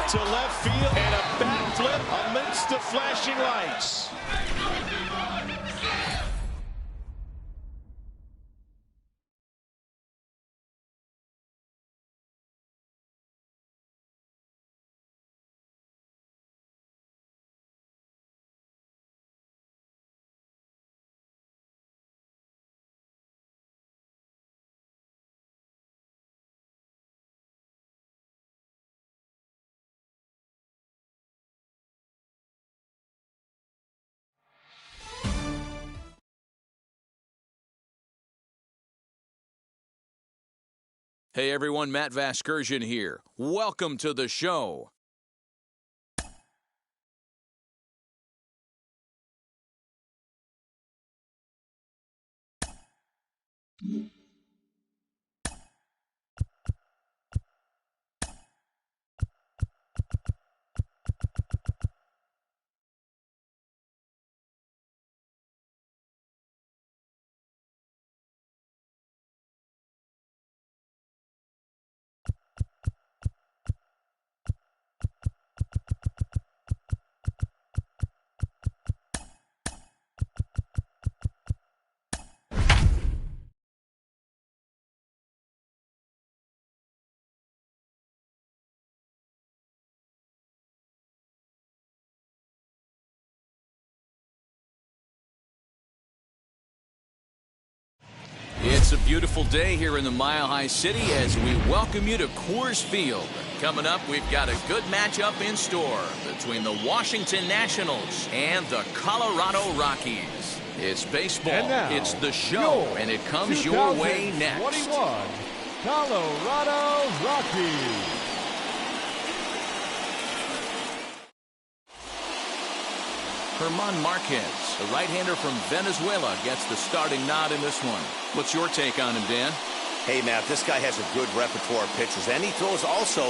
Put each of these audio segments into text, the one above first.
to left field and a backflip amidst the flashing lights. Hey everyone, Matt Vasgersian here. Welcome to the show. It's a beautiful day here in the Mile High City as we welcome you to Coors Field. Coming up, we've got a good matchup in store between the Washington Nationals and the Colorado Rockies. It's baseball, it's the show, and it comes your way next. 21 Colorado Rockies. German Marquez, the right-hander from Venezuela, gets the starting nod in this one. What's your take on him, Dan? Hey, Matt, this guy has a good repertoire of pitches, and he throws also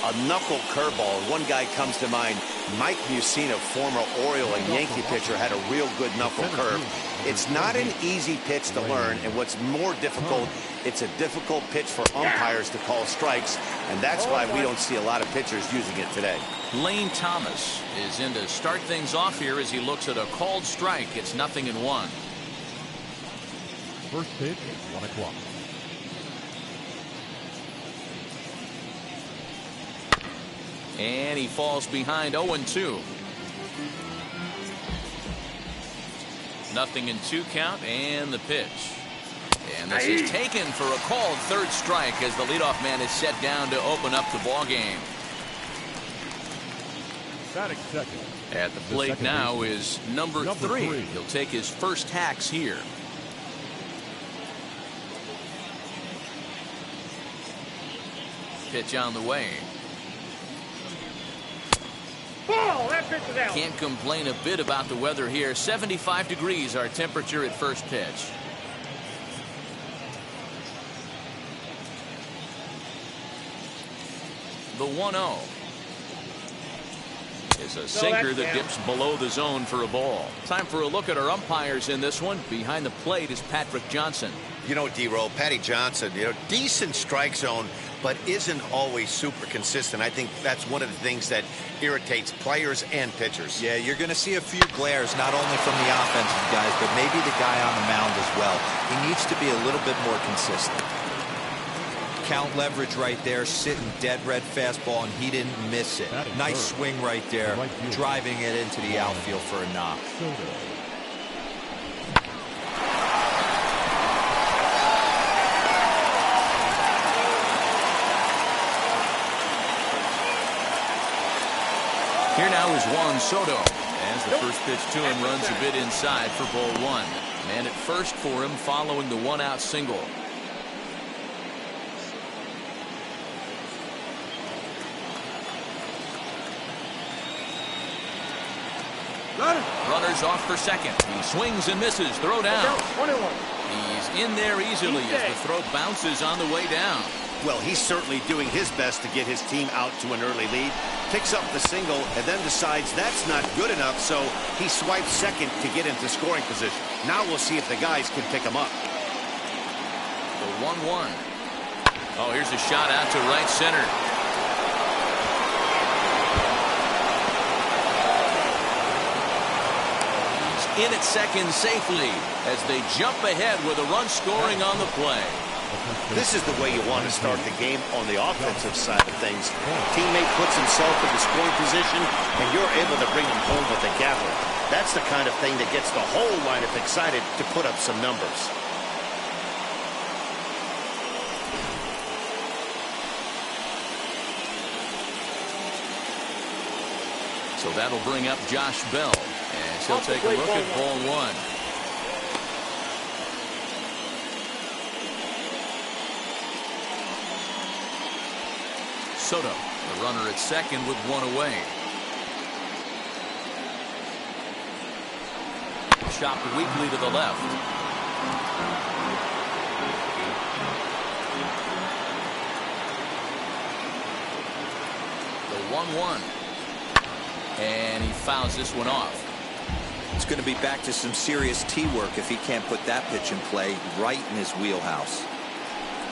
a knuckle curveball. One guy comes to mind, Mike Mussina, former Oriole and Yankee pitcher, had a real good knuckle curve. It's not an easy pitch to learn, and what's more difficult, it's a difficult pitch for umpires to call strikes, and that's why we don't see a lot of pitchers using it today. Lane Thomas is in to start things off here as he looks at a called strike. It's 0-1. First pitch, 1 o'clock. And he falls behind 0-2. 0-2 count, and the pitch. And this is taken for a called third strike as the leadoff man is set down to open up the ball game. Batting second. At the plate now is number three. He'll take his first hacks here. Pitch on the way. Ball, that pitch is out. Can't complain a bit about the weather here. 75 degrees our temperature at first pitch. The 1-0 is a sinker that dips below the zone for a ball. Time for a look at our umpires in this one. Behind the plate is Patrick Johnson. You know, D-Roll, Patty Johnson, decent strike zone, but isn't always super consistent. I think that's one of the things that irritates players and pitchers. Yeah, you're going to see a few glares, not only from the offensive guys, but maybe the guy on the mound as well. He needs to be a little bit more consistent. Count leverage right there, sitting dead red fastball, and he didn't miss it. Nice swing right there, driving it into the outfield for a knock. Here now is Juan Soto as the first pitch to him runs a bit inside for ball one. Man at first for him following the one-out single. Runners off for second. He swings and misses. Throw down. He's in there easily as the throw bounces on the way down. Well, he's certainly doing his best to get his team out to an early lead. Picks up the single and then decides that's not good enough, so he swipes second to get into scoring position. Now we'll see if the guys can pick him up. The 1-1. Oh, here's a shot out to right center. in at second safely as they jump ahead with a run scoring on the play. This is the way you want to start the game on the offensive side of things. Teammate puts himself in the scoring position, and you're able to bring him home with a gavel. That's the kind of thing that gets the whole lineup excited to put up some numbers. So that'll bring up Josh Bell as he'll take a look at ball one. Soto, the runner at second with one away. Chopped weakly to the left. The 1-1. And he fouls this one off. It's going to be back to some serious tee work if he can't put that pitch in play right in his wheelhouse.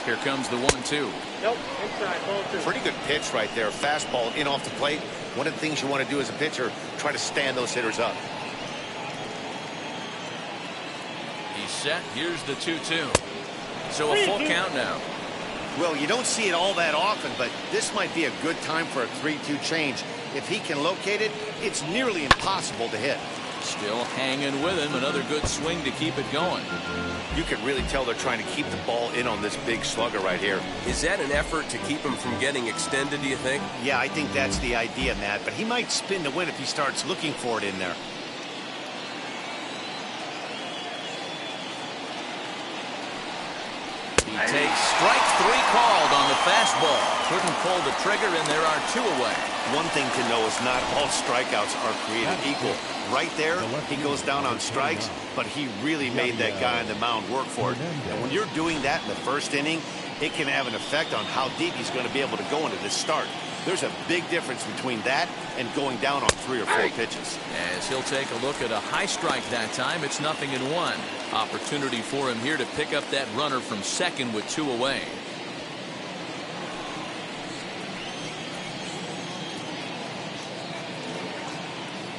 Here comes the 1-2. Nope, inside, ball two. Pretty good pitch right there. Fastball in off the plate. One of the things you want to do as a pitcher, try to stand those hitters up. He's set. Here's the 2-2. So a full count now. Well, you don't see it all that often, but this might be a good time for a 3-2 change. If he can locate it, it's nearly impossible to hit. Still hanging with him. Another good swing to keep it going. You can really tell they're trying to keep the ball in on this big slugger right here. Is that an effort to keep him from getting extended, do you think? Yeah, I think that's the idea, Matt. But he might spin to win if he starts looking for it in there. He takes strike three called on the fastball. Couldn't pull the trigger, and there are two away. One thing to know is not all strikeouts are created equal. Right there, he goes down on strikes, but he really made that guy on the mound work for it. And when you're doing that in the first inning, it can have an effect on how deep he's going to be able to go into this start. There's a big difference between that and going down on 3 or 4 pitches. As he'll take a look at a high strike that time, it's 0-1. Opportunity for him here to pick up that runner from second with 2 away.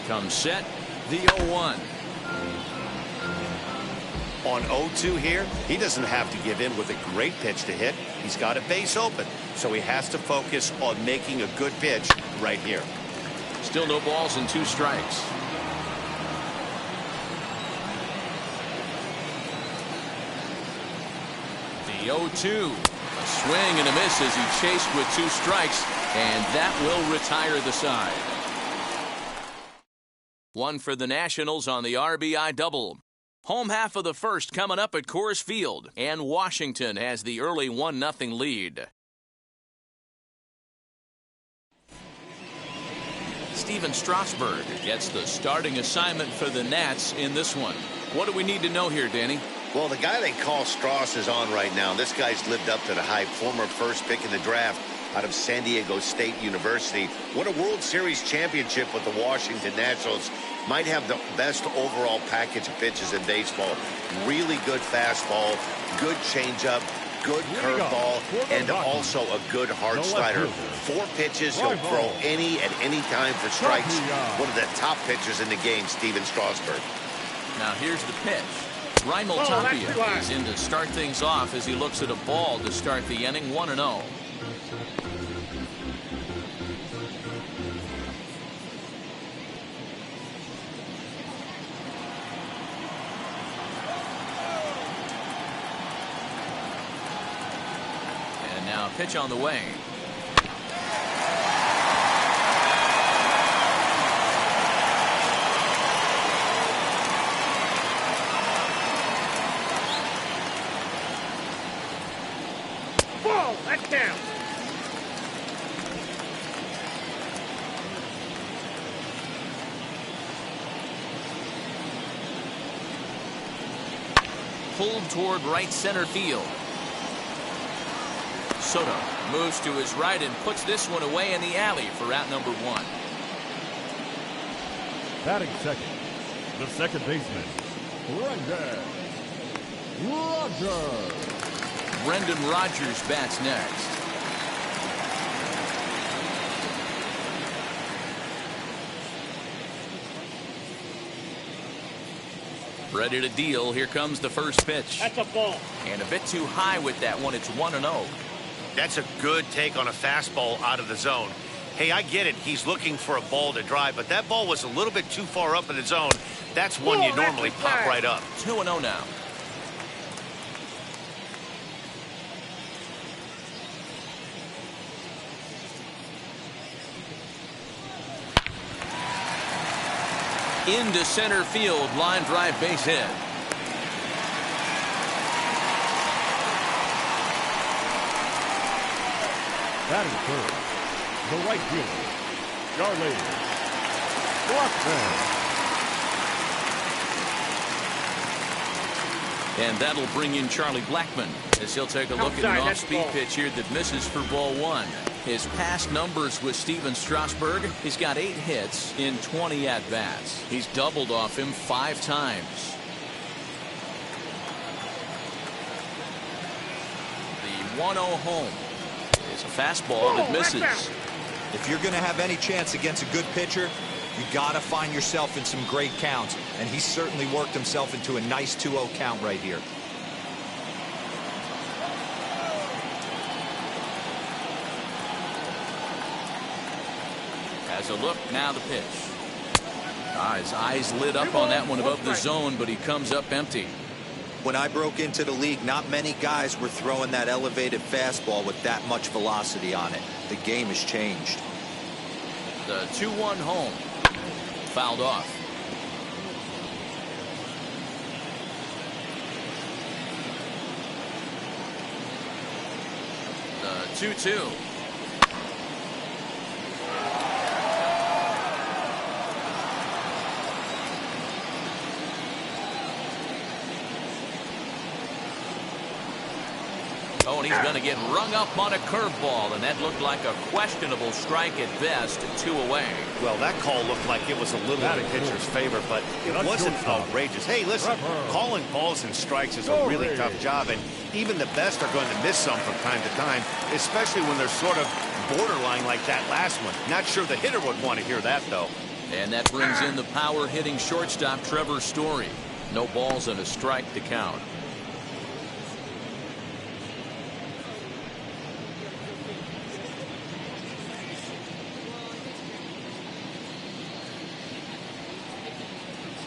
Comes set, the 0-1. On 0-2 here, he doesn't have to give in with a great pitch to hit. He's got a base open, so he has to focus on making a good pitch right here. Still no balls and 2 strikes. The 0-2. A swing and a miss as he chased with 2 strikes, and that will retire the side. One for the Nationals on the RBI double. Home half of the first coming up at Coors Field, and Washington has the early 1-0 lead. Steven Strasburg gets the starting assignment for the Nats in this one. What do we need to know here, Danny? Well, the guy they call Strauss is on right now. This guy's lived up to the hype. Former first pick in the draft out of San Diego State University. Won a World Series championship with the Washington Nationals. Might have the best overall package of pitches in baseball. Really good fastball, good changeup, good curveball, and also a good hard slider. 4 pitches, he'll throw any at any time for strikes. One of the top pitchers in the game, Steven Strasburg. Now here's the pitch. Raimel Tapia is in to start things off as he looks at a ball to start the inning. 1-0. And now a pitch on the way. Ball, that's down. Pulled toward right center field. Soto moves to his right and puts this one away in the alley for out number 1. Batting second, the second baseman, Brendan Rodgers. Brendan Rodgers bats next. Ready to deal. Here comes the first pitch. That's a ball. And a bit too high with that one. It's 1-0. That's a good take on a fastball out of the zone. Hey, I get it. He's looking for a ball to drive, but that ball was a little bit too far up in the zone. That's one you normally pop right up. 2-0 now. Into center field, line drive, base hit. That is third. The right fielder, Charlie Blackman. And that'll bring in Charlie Blackman as he'll take a look at an off-speed pitch here that misses for ball one. His past numbers with Steven Strasburg, he's got 8 hits in 20 at-bats. He's doubled off him 5 times. The 1-0 home is a fastball that misses. If you're going to have any chance against a good pitcher, you got to find yourself in some great counts, and he certainly worked himself into a nice 2-0 count right here. As a look, now the pitch. His eyes lit up on that one above the zone, but he comes up empty. When I broke into the league, not many guys were throwing that elevated fastball with that much velocity on it. The game has changed. The 2-1 home. Fouled off. The 2-2. Oh, and he's going to get rung up on a curveball, and that looked like a questionable strike at best. 2 away. Well, that call looked like it was a little in the pitcher's favor, but it wasn't outrageous. Hey, listen, calling balls and strikes is a really tough job, and even the best are going to miss some from time to time, especially when they're sort of borderline like that last one. Not sure the hitter would want to hear that, though. And that brings in the power-hitting shortstop Trevor Story. No balls and a strike to count.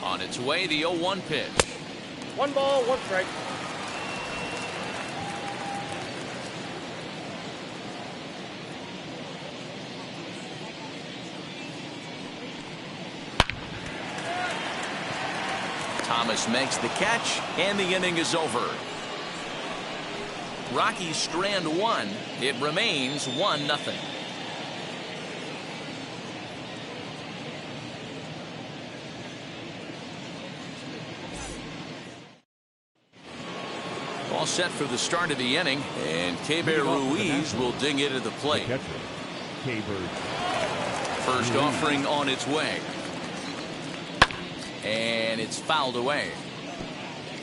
On its way, the 0-1 pitch. 1 ball, 1 strike. Thomas makes the catch, and the inning is over. Rockies strand 1. It remains 1-0. All set for the start of the inning, and Keber Ruiz will dig into the plate. First offering on its way. And it's fouled away.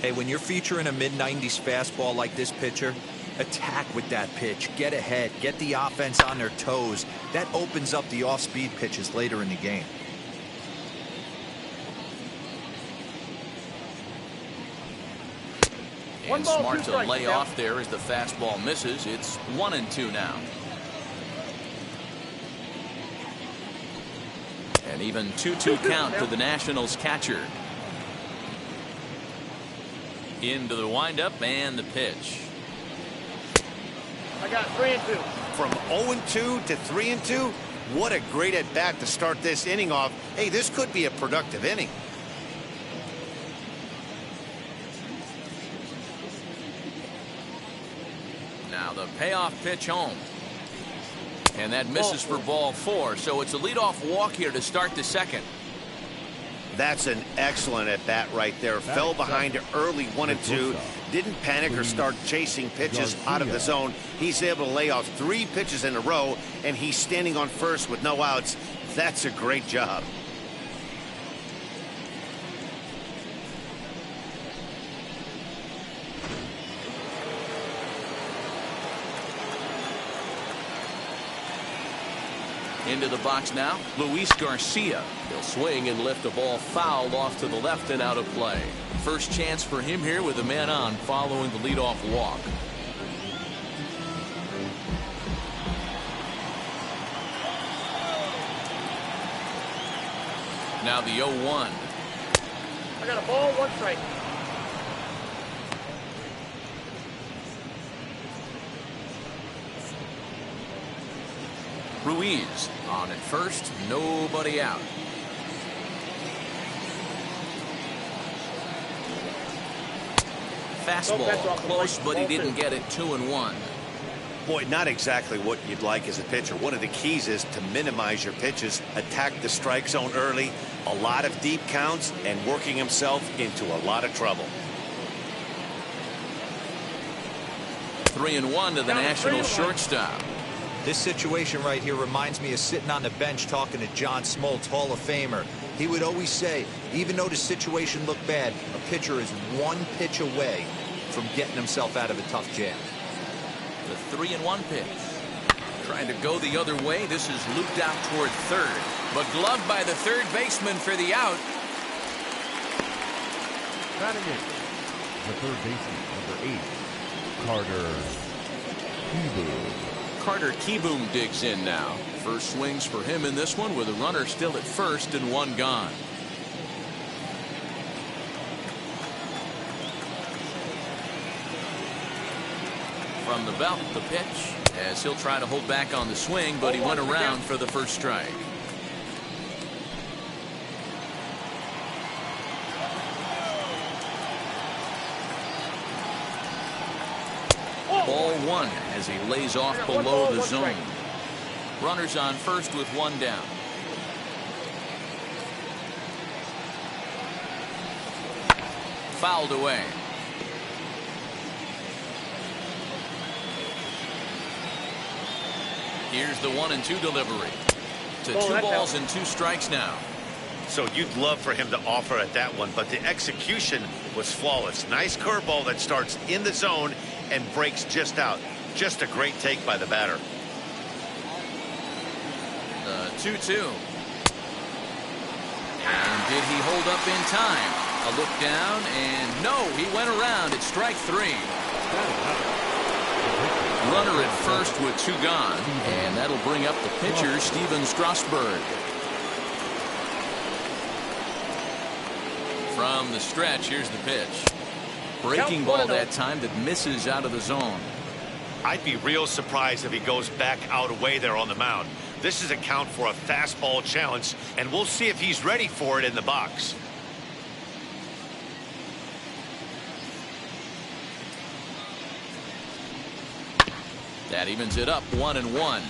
Hey, when you're featuring a mid-90s fastball like this pitcher, attack with that pitch. Get ahead. Get the offense on their toes. That opens up the off-speed pitches later in the game. And smart to lay off there as the fastball misses. It's 1-2 now. And even 2-2 count for the Nationals catcher. Into the windup and the pitch. I got 3-2. From 0-2 to 3-2, what a great at bat to start this inning off. Hey, this could be a productive inning. Now the payoff pitch home. And that misses for ball 4. So it's a leadoff walk here to start the second. That's an excellent at bat right there. Fell behind early 1-2. Didn't panic or start chasing pitches out of the zone. He's able to lay off 3 pitches in a row, and he's standing on first with no outs. That's a great job. Into the box now, Luis Garcia. He'll swing and lift a ball foul off to the left and out of play. First chance for him here with a man on following the leadoff walk. Now the 0-1. I got a ball, 1 strike. Ruiz on at first, nobody out. Fastball close, but he didn't get it. 2-1. Boy, not exactly what you'd like as a pitcher. One of the keys is to minimize your pitches, attack the strike zone early, a lot of deep counts, and working himself into a lot of trouble. 3-1 to the National shortstop. This situation right here reminds me of sitting on the bench talking to John Smoltz, Hall of Famer. He would always say, even though the situation looked bad, a pitcher is 1 pitch away from getting himself out of a tough jam. The 3-1 pitch. Trying to go the other way. This is looped out toward third, but gloved by the third baseman for the out. Batting it, the third baseman, number 8, Carter Kieboom. Carter Kieboom digs in now. First swings for him in this one with a runner still at first and 1 gone. From the belt, the pitch, as he'll try to hold back on the swing, but he went around for the first strike. Ball 1 as he lays off below the zone. Runners on first with 1 down. Fouled away. Here's the 1-2 delivery. To 2 balls and 2 strikes now. So you'd love for him to offer at that one, but the execution was flawless. Nice curveball that starts in the zone and breaks just out. Just a great take by the batter. The 2-2. And did he hold up in time? A look down, and no, he went around at strike 3. Runner at first with 2 gone, and that'll bring up the pitcher, Steven Strasburg. From the stretch, here's the pitch. Breaking ball that time that misses out of the zone. I'd be real surprised if he goes back out away there on the mound. This is a count for a fastball challenge, and we'll see if he's ready for it in the box. That evens it up 1-1.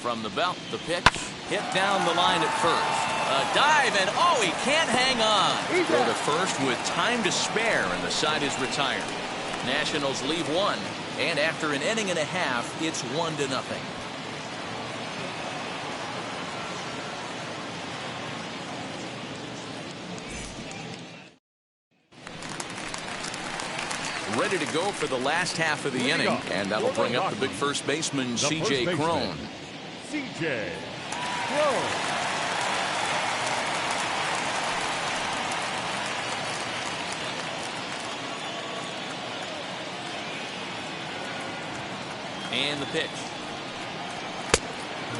From the belt, the pitch hit down the line at first. A dive, and oh, he can't hang on. Throw to first with time to spare, and the side is retired. Nationals leave 1, and after an inning and a half, it's 1-0. Ready to go for the last half of the inning, and that'll bring up the big first baseman, C.J. Cron. C.J. Cron. And the pitch.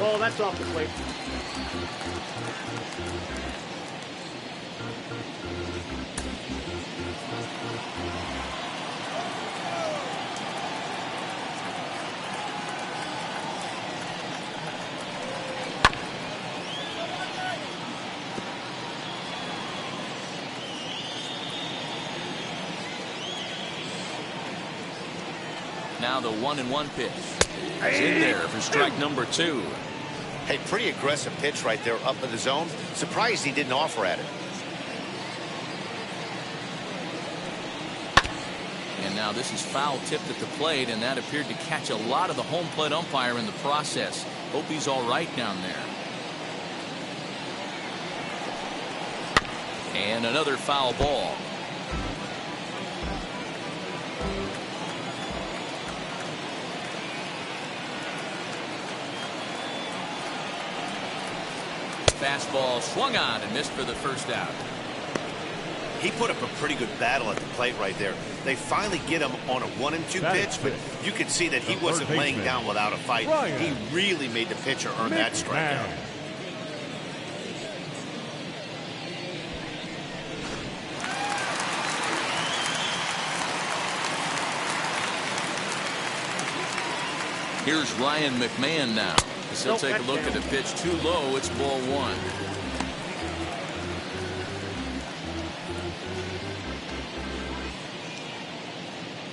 Oh, that's off the plate. Now the 1-1 pitch. He's in there for strike number 2. Hey, pretty aggressive pitch right there up in the zone. Surprised he didn't offer at it. And now this is foul tipped at the plate, and that appeared to catch a lot of the home plate umpire in the process. Hope he's all right down there. And another foul ball. fastball swung on and missed for the first out. He put up a pretty good battle at the plate right there. They finally get him on a 1-2 pitch, but you could see that he wasn't laying down without a fight. He really made the pitcher earn that strikeout. Here's Ryan McMahon now. So he'll take a look at a pitch too low. It's ball 1.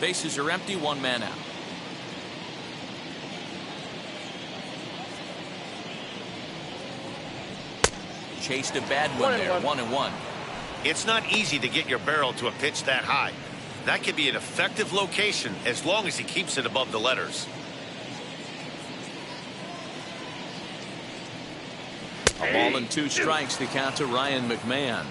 Bases are empty, 1 man out. Chased a bad one there, 1-1. It's not easy to get your barrel to a pitch that high. That could be an effective location as long as he keeps it above the letters. A ball and 2 strikes to count to Ryan McMahon.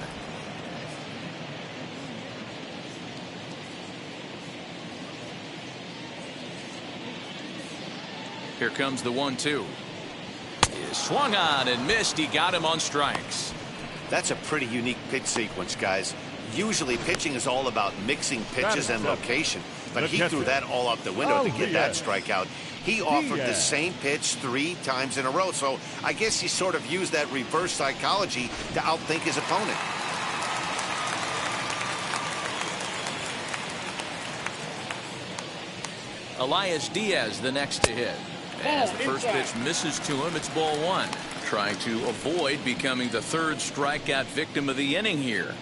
Here comes the 1-2. He swung on and missed. He got him on strikes. That's a pretty unique pitch sequence, guys. Usually pitching is all about mixing pitches and location, but he threw that all out the window to get that strikeout. He offered the same pitch 3 times in a row, so I guess he sort of used that reverse psychology to outthink his opponent. Elias Diaz the next to hit. As the first pitch misses to him, it's ball 1. Trying to avoid becoming the 3rd strikeout victim of the inning here.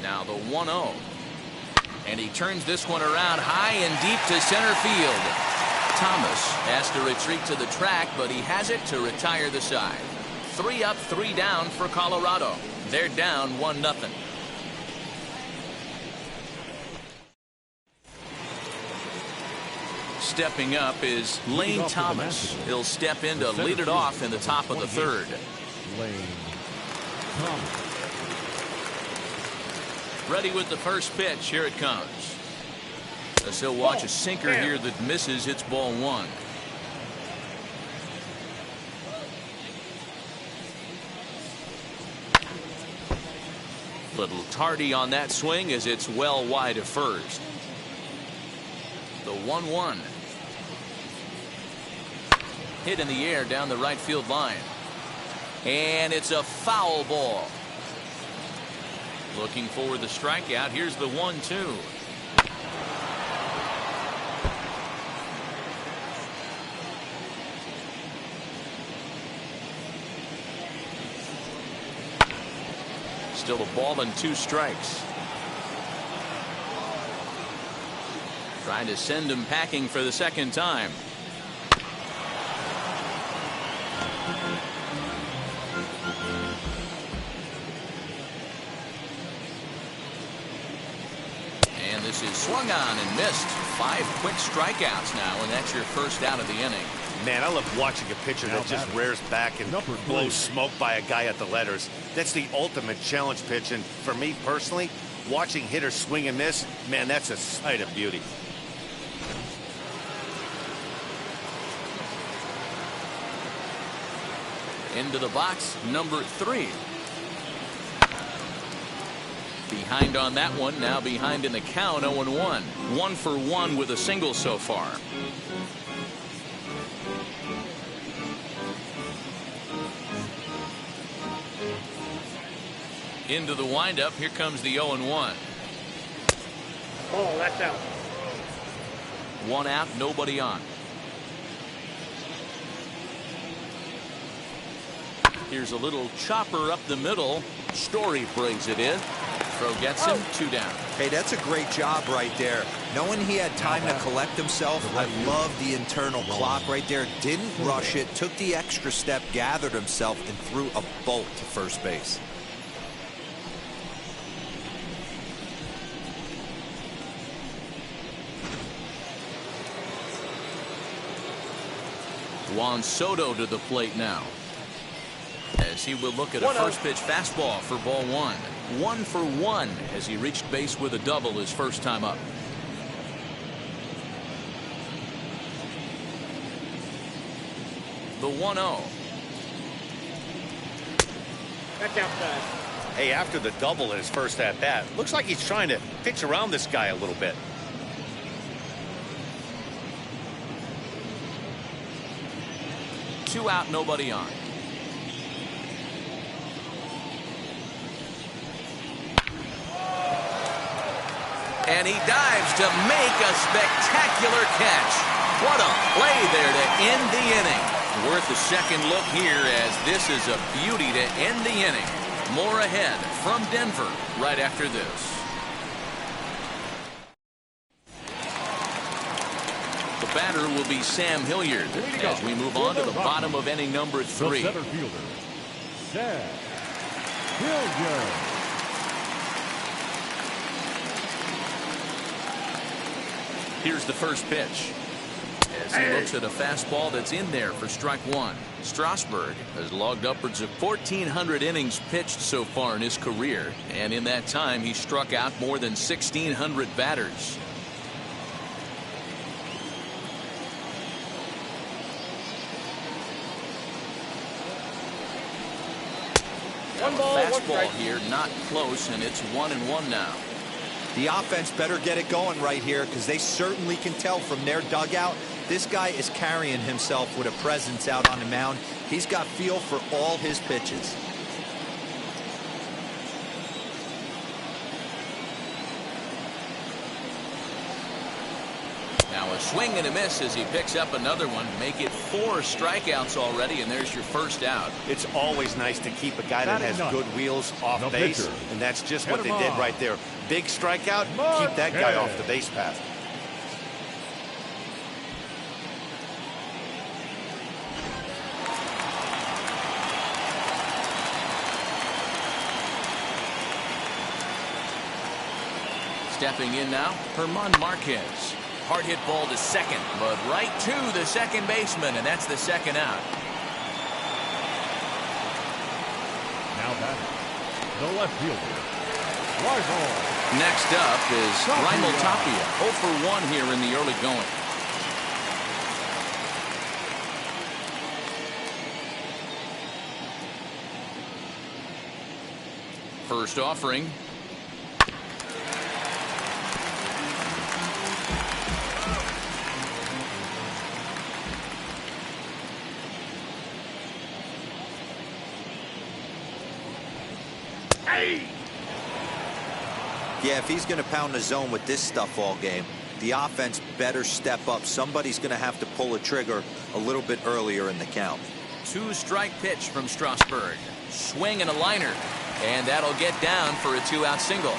Now the 1-0. And he turns this one around high and deep to center field. Thomas has to retreat to the track, but he has it to retire the side. 3 up, 3 down for Colorado. They're down 1-0. Stepping up is Lane Thomas. He'll step in to lead it off in the top of the 3rd. Lane Thomas. Ready with the first pitch. Here it comes. As he'll watch a sinker here that misses. It's ball 1. Little tardy on that swing as it's well wide of first. The 1-1. Hit in the air down the right field line. And it's a foul ball. Looking for the strikeout. Here's the 1-2. Still a ball and 2 strikes. Trying to send him packing for the 2nd time. And this is swung on and missed. 5 quick strikeouts now, and that's your first out of the inning. Man, I love watching a pitcher that just rears back and blows smoke by a guy at the letters. That's the ultimate challenge pitch, and for me personally, watching hitters swing and miss, man, that's a sight of beauty. Into the box, number 3. Behind on that one, now behind in the count, 0-1. 1 for 1 with a single so far. Into the windup, here comes the 0-1. Oh, that's out. 1 out, nobody on. Here's a little chopper up the middle. Story brings it in. Throw gets him, 2 down. Hey, that's a great job right there. Knowing he had time to collect himself, I love the internal clock right there. Didn't rush it, took the extra step, gathered himself, and threw a bolt to first base. Juan Soto to the plate now, as he will look at a first pitch fastball for ball 1. 1 for 1 as he reached base with a double his first time up. 1-0. That's outside. Hey, after the double in his first at-bat, looks like he's trying to pitch around this guy a little bit. Two out, nobody on. And he dives to make a spectacular catch. What a play there to end the inning. Worth a second look here, as this is a beauty to end the inning. More ahead from Denver right after this. The batter will be Sam Hilliard as we move on to the bottom of inning number 3. The center fielder, Sam Hilliard. Here's the first pitch, as he looks at a fastball that's in there for strike 1. Strasburg has logged upwards of 1,400 innings pitched so far in his career, and in that time he struck out more than 1,600 batters. One ball, one Fastball strike. here, not close, and it's 1-1 now. The offense better get it going right here, because they certainly can tell from their dugout this guy is carrying himself with a presence out on the mound. He's got feel for all his pitches. Now a swing and a miss as he picks up another one. Make it 4 strikeouts already, and there's your first out. It's always nice to keep a guy that has good wheels off No base, pitcher. and that's just Get what they him did on. right there. Big strikeout, keep that guy off the base path. Stepping in now, German Marquez. Hard hit ball to second, but right to the second baseman, and that's the second out. Now batting, the left fielder, Weisel. Next up is Raimel Tapia, 0 for 1 here in the early going. First offering. Yeah, if he's going to pound the zone with this stuff all game, the offense better step up. Somebody's going to have to pull a trigger a little bit earlier in the count. 2-strike pitch from Strasburg. Swing and a liner, and that'll get down for a 2-out single.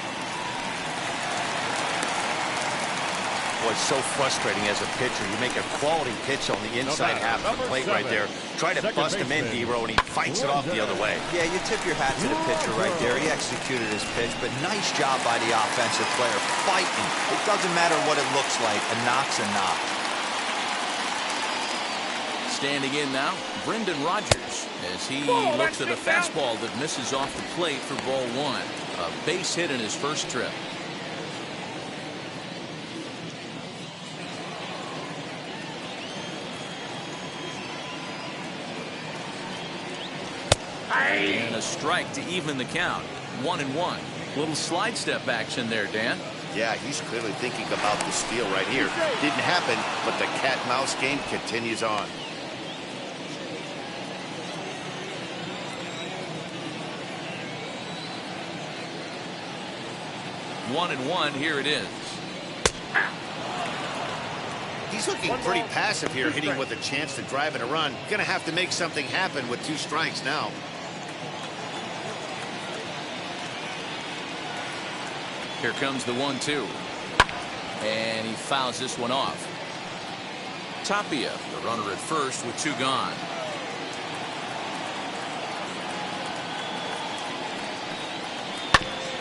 Boy, it's so frustrating as a pitcher. You make a quality pitch on the inside half of the plate right there. Try to bust him in, D-Row, and he fights it off the other way. Yeah, you tip your hat to the pitcher right there. He executed his pitch, but nice job by the offensive player fighting. It doesn't matter what it looks like. A knock's a knock. Standing in now, Brendan Rodgers, as he looks at a fastball that misses off the plate for ball 1. A base hit in his first trip. And a strike to even the count. 1-1. Little slide step action there, Dan. Yeah, he's clearly thinking about the steal right here. Didn't happen, but the cat-mouse game continues on. One and one, here it is. He's looking pretty passive here, hitting with a chance to drive in a run. Gonna have to make something happen with 2 strikes now. Here comes the 1-2. And he fouls this one off. Tapia, the runner at first with 2 gone.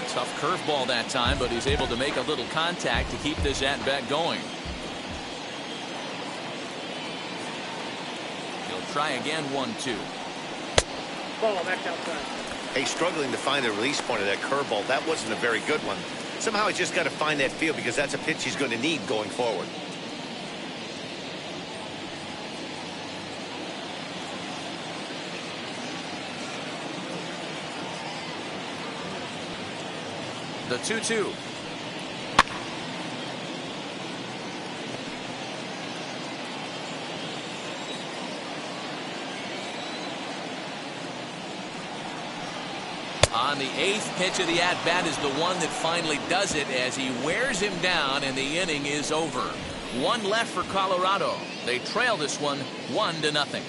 Tough curveball that time, but he's able to make a little contact to keep this at-bat going. He'll try again, 1-2. Ball, that's outside. Hey, struggling to find the release point of that curveball. That wasn't a very good one. Somehow he's just got to find that feel, because that's a pitch he's going to need going forward. The 2-2. On the 8th pitch of the at-bat is the one that finally does it as he wears him down, and the inning is over. One left for Colorado. They trail this one 1-0.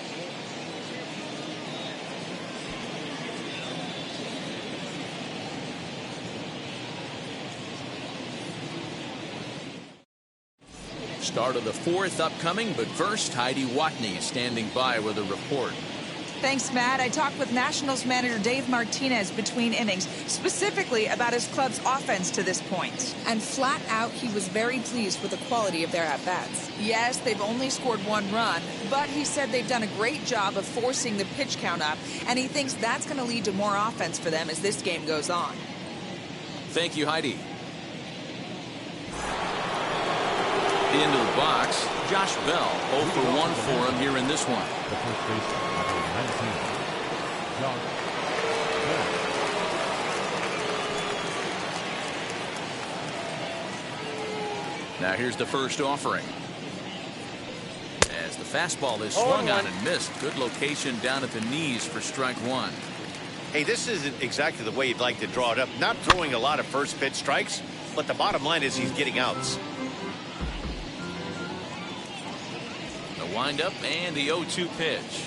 Start of the 4th upcoming, but first, Heidi Watney standing by with a report. Thanks, Matt. I talked with Nationals manager Dave Martinez between innings, specifically about his club's offense to this point. And flat out, he was very pleased with the quality of their at-bats. Yes, they've only scored 1 run, but he said they've done a great job of forcing the pitch count up, and he thinks that's going to lead to more offense for them as this game goes on. Thank you, Heidi. Into the box, Josh Bell, 0 for 1 for him here in this one. The first baseman, number 19, Josh Bell. Now here's the first offering. As the fastball is swung on and missed. Good location down at the knees for strike 1. Hey, this isn't exactly the way you'd like to draw it up. Not throwing a lot of first pitch strikes, but the bottom line is he's getting outs. The windup and the 0-2 pitch.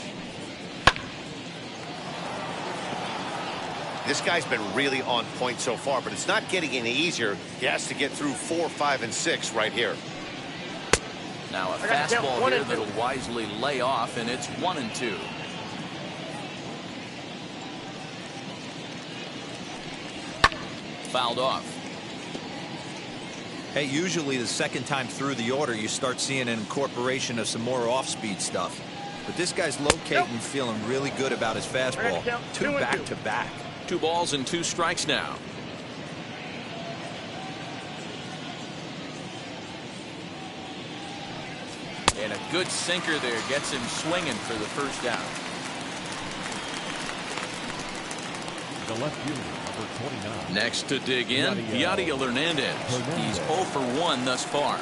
This guy's been really on point so far, but it's not getting any easier. He has to get through 4, 5, and 6 right here. Now a fastball here that'll wisely lay off, and it's 1-2. Fouled off. Hey, usually the second time through the order, you start seeing an incorporation of some more off-speed stuff. But this guy's locating, feeling really good about his fastball. 2 back-to-back. 2 balls and 2 strikes now. And a good sinker there gets him swinging for the first out. The left fielder, number 29. Next to dig in, Yadiel Hernandez. He's 0 for 1 thus far.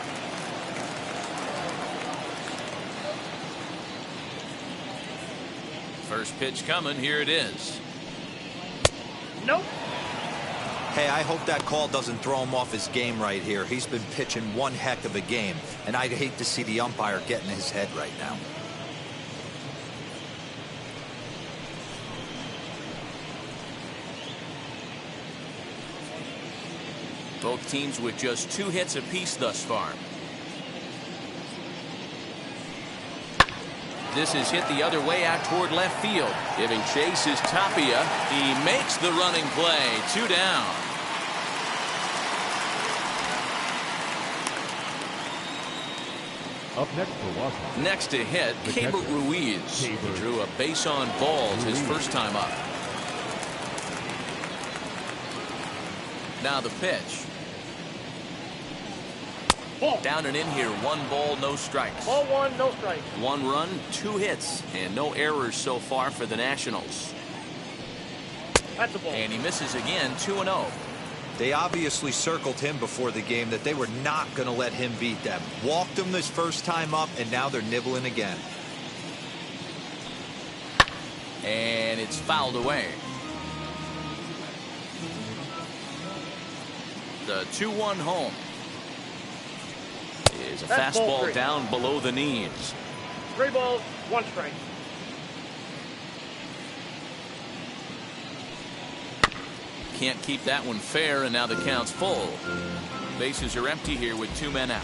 First pitch coming. Here it is. Nope. Hey, I hope that call doesn't throw him off his game right here. He's been pitching one heck of a game, and I'd hate to see the umpire get in his head right now. Both teams with just 2 hits apiece thus far. This is hit the other way out toward left field. Giving chase is Tapia. He makes the running play. 2 down. Up next for Washington. Next to hit, Keibert Ruiz. He drew a base on balls his first time up. Now the pitch. Ball. Down and in here, 1 ball, no strikes. Ball 1, no strikes. 1 run, 2 hits, and no errors so far for the Nationals. That's a ball. And he misses again, 2-0. They obviously circled him before the game that they were not going to let him beat them. Walked him this first time up, and now they're nibbling again. And it's fouled away. The 2-1 home. Is a fastball down below the knees. 3 balls, 1 strike. Can't keep that one fair, and now the count's full. Bases are empty here with 2 men out.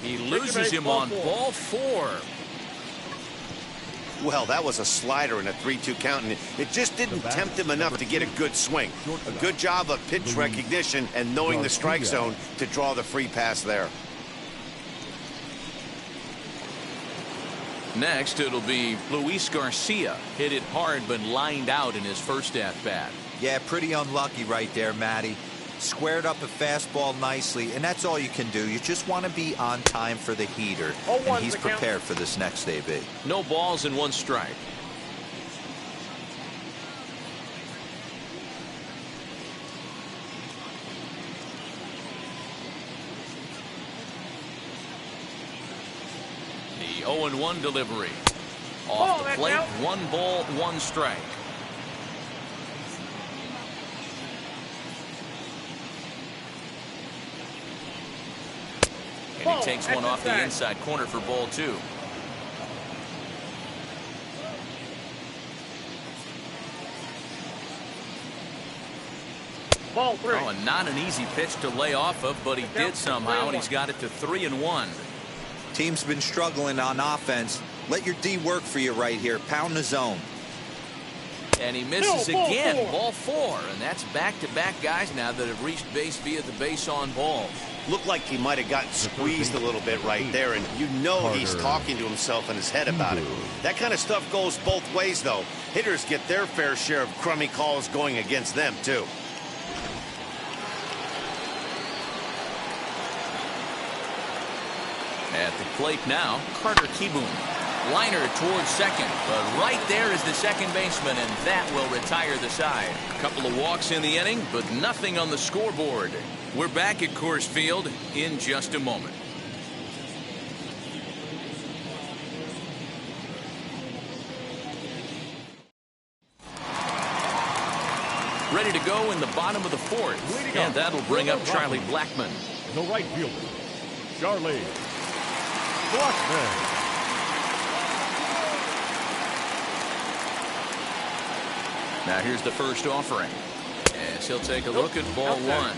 He loses him on ball 4. Well, that was a slider in a 3-2 count, and it just didn't tempt him enough to get a good swing. A good job of pitch recognition and knowing the strike zone to draw the free pass there. Next, it'll be Luis Garcia. Hit it hard, but lined out in his first at-bat. Yeah, pretty unlucky right there, Matty. Squared up a fastball nicely, and that's all you can do. You just want to be on time for the heater, and he's prepared for this next AB. No balls and 1 strike. 0-1 delivery. Off the plate, 1 ball, 1 strike. And he takes one off the inside corner for ball 2. Ball 3. Oh, and not an easy pitch to lay off of, but he did somehow, and he's got it to 3-1. Team's been struggling on offense. Let your D work for you right here. Pound the zone. And he misses again. Ball 4. And that's back-to-back guys now that have reached base via the base on balls. Looked like he might have gotten squeezed a little bit right there, and you know he's talking to himself in his head about it. That kind of stuff goes both ways, though. Hitters get their fair share of crummy calls going against them, too. At the plate now, Carter Kieboom. Liner towards second, but right there is the second baseman, and that will retire the side. A couple of walks in the inning, but nothing on the scoreboard. We're back at Coors Field in just a moment. Ready to go in the bottom of the 4th, and that'll bring up Charlie Blackmon. The right fielder, Charlie Blackmon. Now here's the first offering, as he'll take a look at ball 1.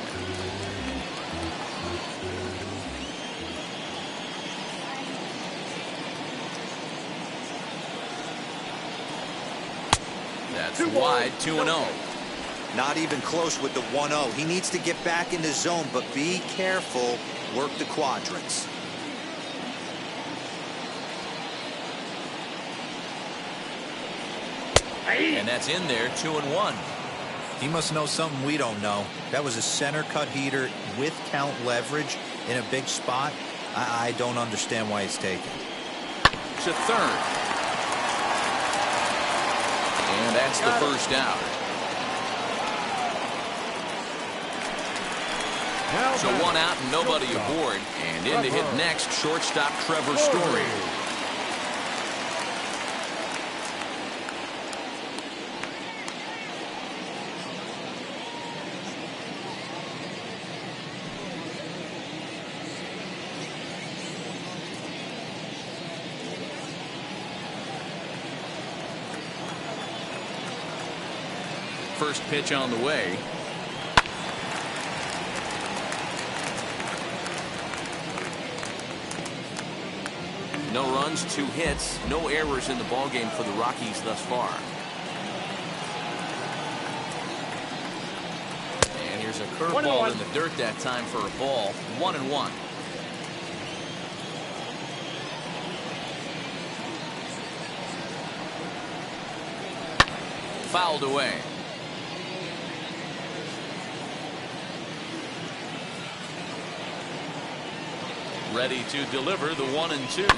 That's wide, 2-0. Not even close with the 1-0. He needs to get back in the zone, but be careful. Work the quadrants. And that's in there, 2-1. He must know something we don't know. That was a center cut heater with count leverage in a big spot. I don't understand why it's taken. To third. And that's the first out. So 1 out and nobody aboard. And in to hit next, shortstop Trevor Story. First pitch on the way. No runs, 2 hits, no errors in the ballgame for the Rockies thus far. And here's a curveball in the dirt that time for a ball. 1-1. Fouled away. Ready to deliver the 1-2.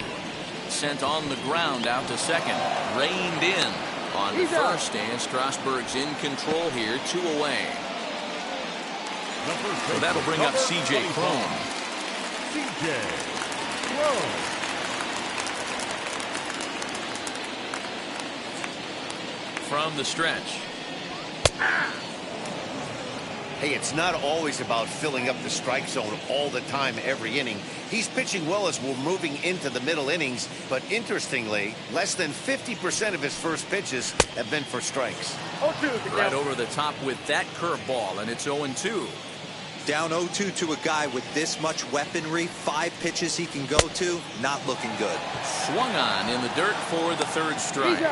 Sent on the ground out to second. Reined in on the first, and Strasburg's in control here, 2 away. So that'll bring up C.J. Cron. C.J. Cron. From the stretch. Hey, it's not always about filling up the strike zone all the time every inning. He's pitching well as we're moving into the middle innings, but interestingly, less than 50% of his first pitches have been for strikes. Right over the top with that curveball, and it's 0-2. Down 0-2 to a guy with this much weaponry, 5 pitches he can go to, not looking good. Swung on in the dirt for the 3rd strike.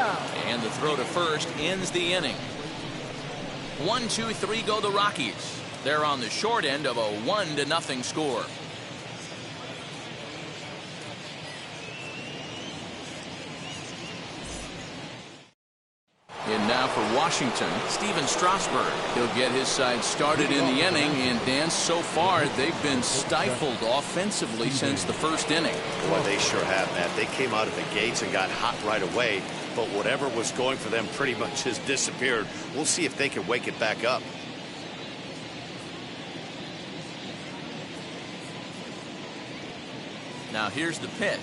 And the throw to first ends the inning. 1-2-3 go the Rockies. They're on the short end of a 1-0 score. And now for Washington, Steven Strasburg. He'll get his side started in the inning, and Dan, so far they've been stifled offensively since the first inning. Boy, they sure have, Matt. They came out of the gates and got hot right away, but whatever was going for them pretty much has disappeared. We'll see if they can wake it back up. Now here's the pitch.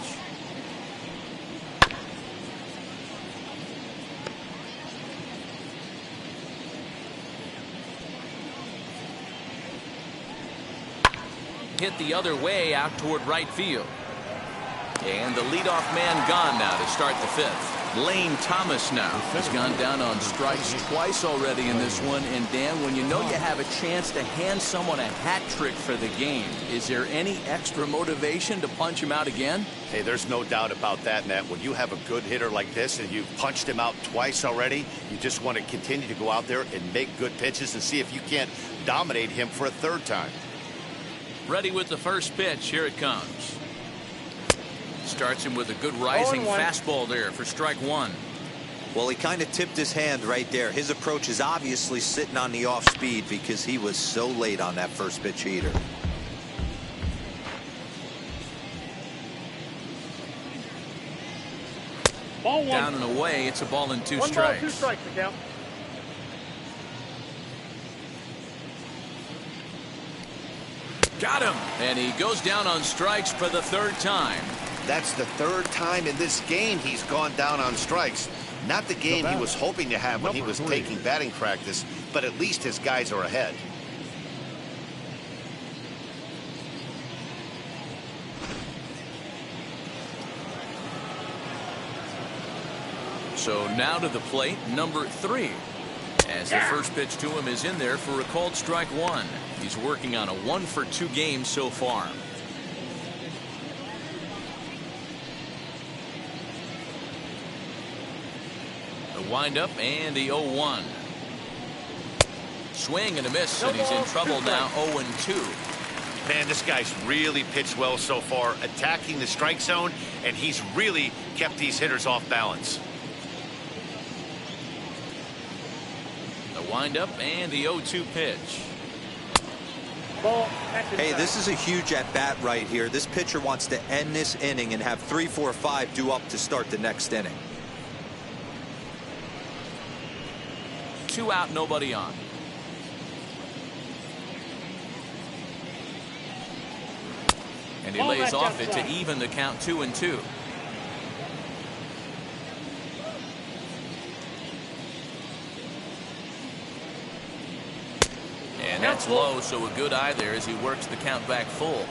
hit the other way out toward right field. And the leadoff man gone now to start the fifth. Lane Thomas now has gone down on strikes twice already in this one. And Dan, when you know you have a chance to hand someone a hat trick for the game, is there any extra motivation to punch him out again? Hey, there's no doubt about that, Matt. When you have a good hitter like this and you've punched him out twice already, you just want to continue to go out there and make good pitches and see if you can't dominate him for a third time. Ready with the first pitch. Here it comes. Starts him with a good rising fastball there for strike one. Well, he kind of tipped his hand right there. His approach is obviously sitting on the off speed because he was so late on that first pitch heater. Ball one. Down and away. It's a ball and two One strikes. ball, 2 strikes to count. Got him. And he goes down on strikes for the third time. That's the third time in this game he's gone down on strikes. Not the game he was hoping to have when he was taking batting practice, but at least his guys are ahead. So now to the plate, number 3. As the first pitch to him is in there for a called strike one. He's working on a 1-for-2 game so far. The windup and the 0-1. Swing and a miss, and he's in trouble now. 0-2. Man, this guy's really pitched well so far, attacking the strike zone, and he's really kept these hitters off balance. The windup and the 0-2 pitch. Ball. Hey, this is a huge at-bat right here. This pitcher wants to end this inning and have 3, 4, 5 due up to start the next inning. 2 out, nobody on. And he lays off it to even the count 2-2. And that's low, so a good eye there as he works the count back full.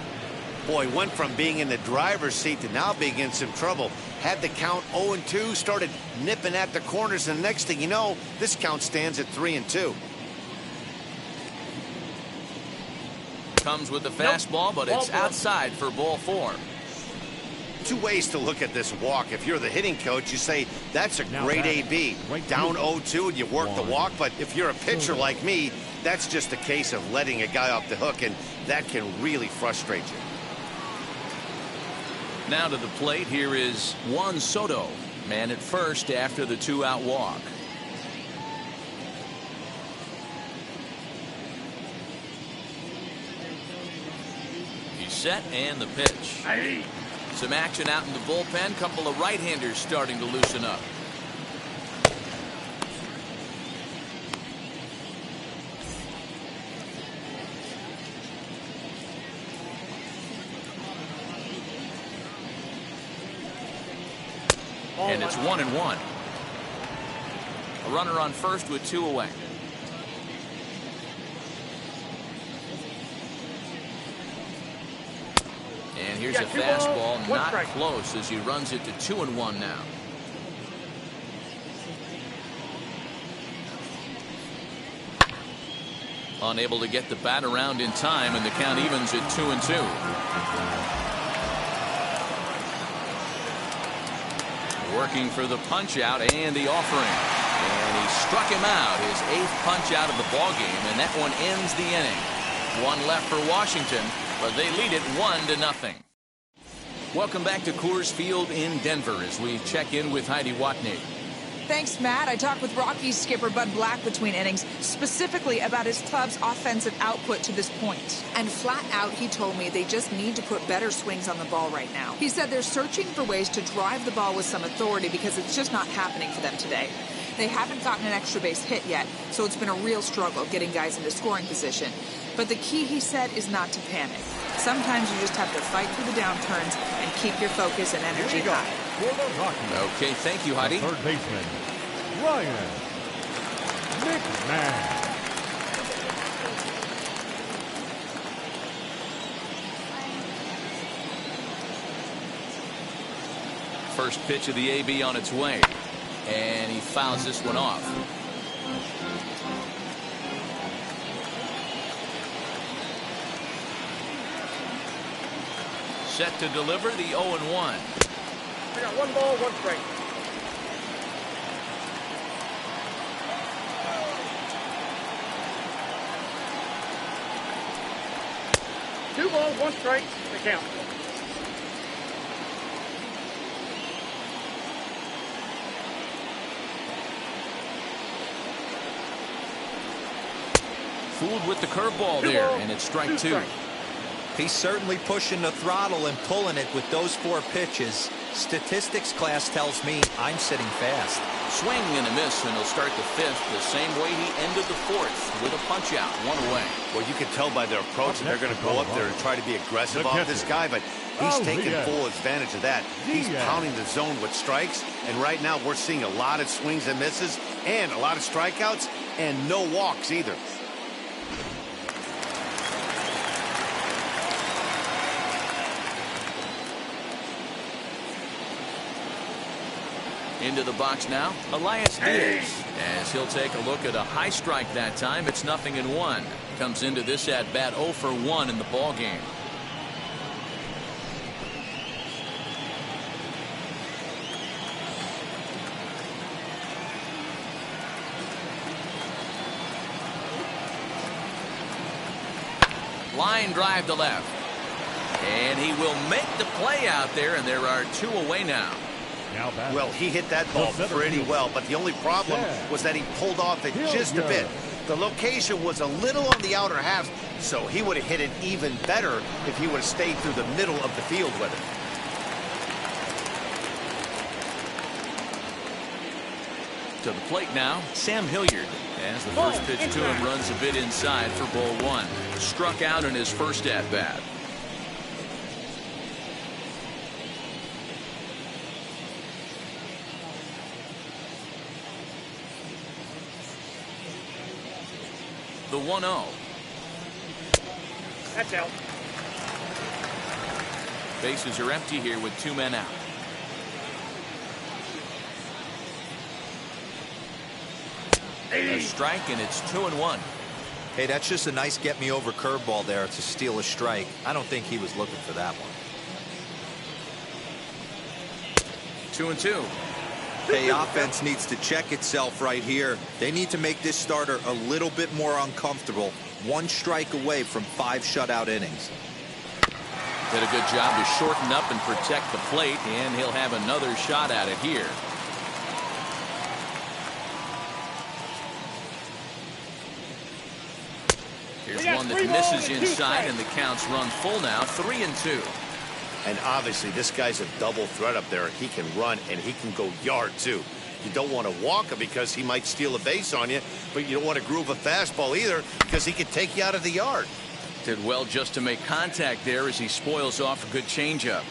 Boy, went from being in the driver's seat to now being in some trouble. Had the count 0-2, started nipping at the corners, and the next thing you know, this count stands at 3-2. Comes with the fastball, but it's outside for ball 4. 2 ways to look at this walk. If you're the hitting coach, you say that's a great AB. Down 0-2 and you work the walk, but if you're a pitcher like me, that's just a case of letting a guy off the hook, and that can really frustrate you. Now to the plate, here is Juan Soto, man at first after the 2-out walk. He's set, and the pitch. Some action out in the bullpen. Couple of right-handers starting to loosen up. And it's 1-1. A runner on first with 2 away. And here's a fastball, not close, as he runs it to 2-1 now. Unable to get the bat around in time, and the count evens at 2-2. Working for the punch out and the offering, and he struck him out, his 8th punch out of the ball game, and that one ends the inning. 1 left for Washington, but they lead it 1-0. Welcome back to Coors Field in Denver as we check in with Heidi Watney. Thanks, Matt. I talked with Rockies skipper Bud Black between innings, specifically about his club's offensive output to this point. And flat out, he told me they just need to put better swings on the ball right now. He said they're searching for ways to drive the ball with some authority because it's just not happening for them today. They haven't gotten an extra base hit yet, so it's been a real struggle getting guys into scoring position. But the key, he said, is not to panic. Sometimes you just have to fight through the downturns and keep your focus and energy high. Okay, thank you, Heidi. Third baseman, Ryan McMahon. first pitch of the AB on its way. And he fouls this one off. Set to deliver the 0-1. I got 1 ball, 1 strike. Two balls, 1 strike. The count. Fooled with the curveball there, and it's strike 2. He's certainly pushing the throttle and pulling it with those 4 pitches. Statistics class tells me I'm sitting fast. Swing and a miss, and he'll start the 5th the same way he ended the 4th with a punch out, 1 away. Well, you can tell by their approach that they're going to go up there and try to be aggressive off this guy, but he's taking full advantage of that. He's pounding the zone with strikes, and right now we're seeing a lot of swings and misses and a lot of strikeouts and no walks either. Into the box now, Elias Diaz, as he'll take a look at a high strike that time. It's 0-1. Comes into this at bat 0 for 1 in the ball game. Line drive to left, and he will make the play out there, and there are 2 away now. Well, he hit that ball pretty well, but the only problem was that he pulled off it just a bit. The location was a little on the outer half, so he would have hit it even better if he would have stayed through the middle of the field with it. To the plate now, Sam Hilliard, as the first pitch to him runs a bit inside for ball 1. Struck out in his first at bat. The 1-0. That's out. Bases are empty here with 2 men out. A strike, and it's 2-1. Hey, that's just a nice get-me-over curveball there to steal a strike. I don't think he was looking for that one. 2-2. Hey, offense needs to check itself right here. They need to make this starter a little bit more uncomfortable. 1 strike away from 5 shutout innings. Did a good job to shorten up and protect the plate, and he'll have another shot at it here. Here's one that misses inside, and the counts run full now, 3-2. And obviously, this guy's a double threat up there. He can run, and he can go yard, too. You don't want to walk him because he might steal a base on you, but you don't want to groove a fastball either because he could take you out of the yard. Did well just to make contact there as he spoils off a good changeup.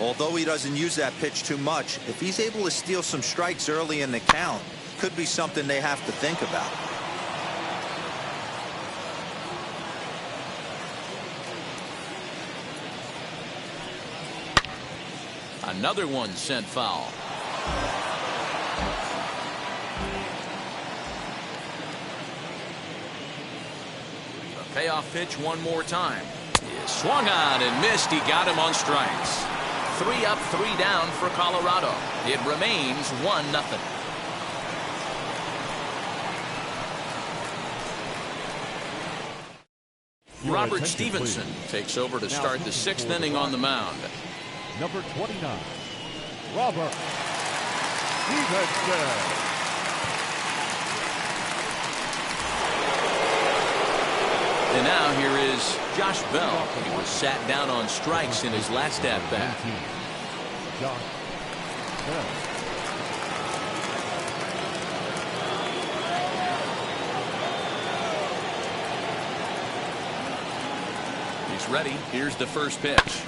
Although he doesn't use that pitch too much, if he's able to steal some strikes early in the count, could be something they have to think about. Another one sent foul. A payoff pitch one more time. He swung on and missed. He got him on strikes. 3 up, 3 down for Colorado. It remains 1-0. Robert Stevenson takes over to start the 6th inning on the mound. Number 29, Robert Stevenson. And now here is Josh Bell. He was sat down on strikes in his last at-bat. Josh Bell. He's ready. Here's the first pitch.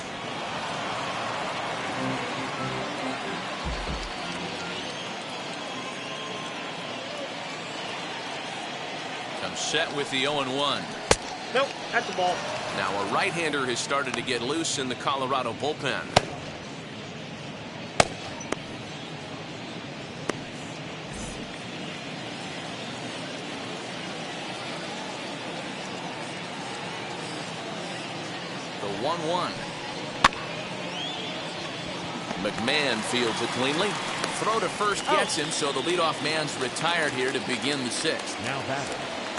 Comes set with the 0-1. Nope, that's the ball. Now a right-hander has started to get loose in the Colorado bullpen. 1-1. McMahon fields it cleanly. Throw to first gets him, so the leadoff man's retired here to begin the sixth. Now batter,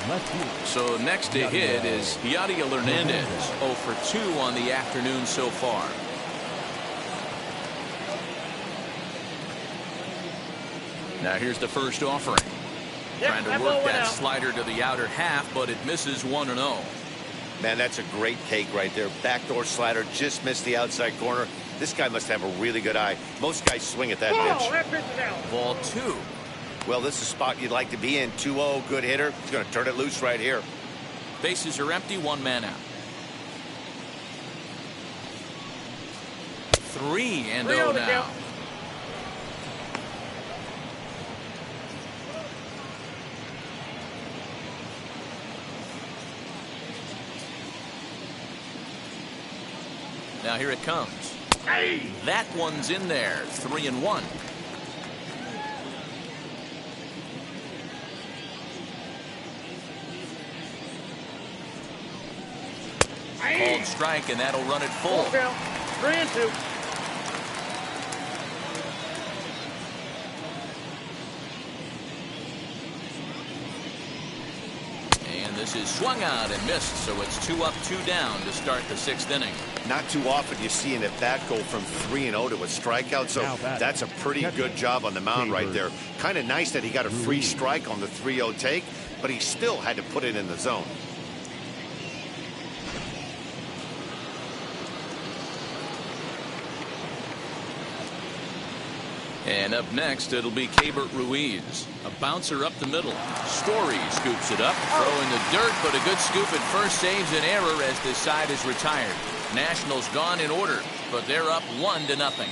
left field. So next to hit is Yadier Hernandez, 0 for 2 on the afternoon so far. Now here's the first offering. Trying to work that slider to the outer half, but it misses 1-0. Man, that's a great take right there. Backdoor slider just missed the outside corner. This guy must have a really good eye. Most guys swing at that pitch. That pitch is out. Ball 2. Well, this is a spot you'd like to be in. 2-0, good hitter. He's going to turn it loose right here. Bases are empty, 1 man out. 3-0 now. Now here it comes. Hey. That one's in there. 3-1. Called strike, and that'll run it full. 3-2. And this is swung out and missed, so it's 2 up, 2 down to start the 6th inning. Not too often you see an at-bat go from 3-0 to a strikeout, so that's a pretty good job on the mound right there. Kind of nice that he got a free strike on the 3-0 take, but he still had to put it in the zone. And up next, it'll be Keibert Ruiz. A bouncer up the middle. Story scoops it up, throwing the dirt, but a good scoop at first saves an error as this side is retired. Nationals gone in order, but they're up 1-0.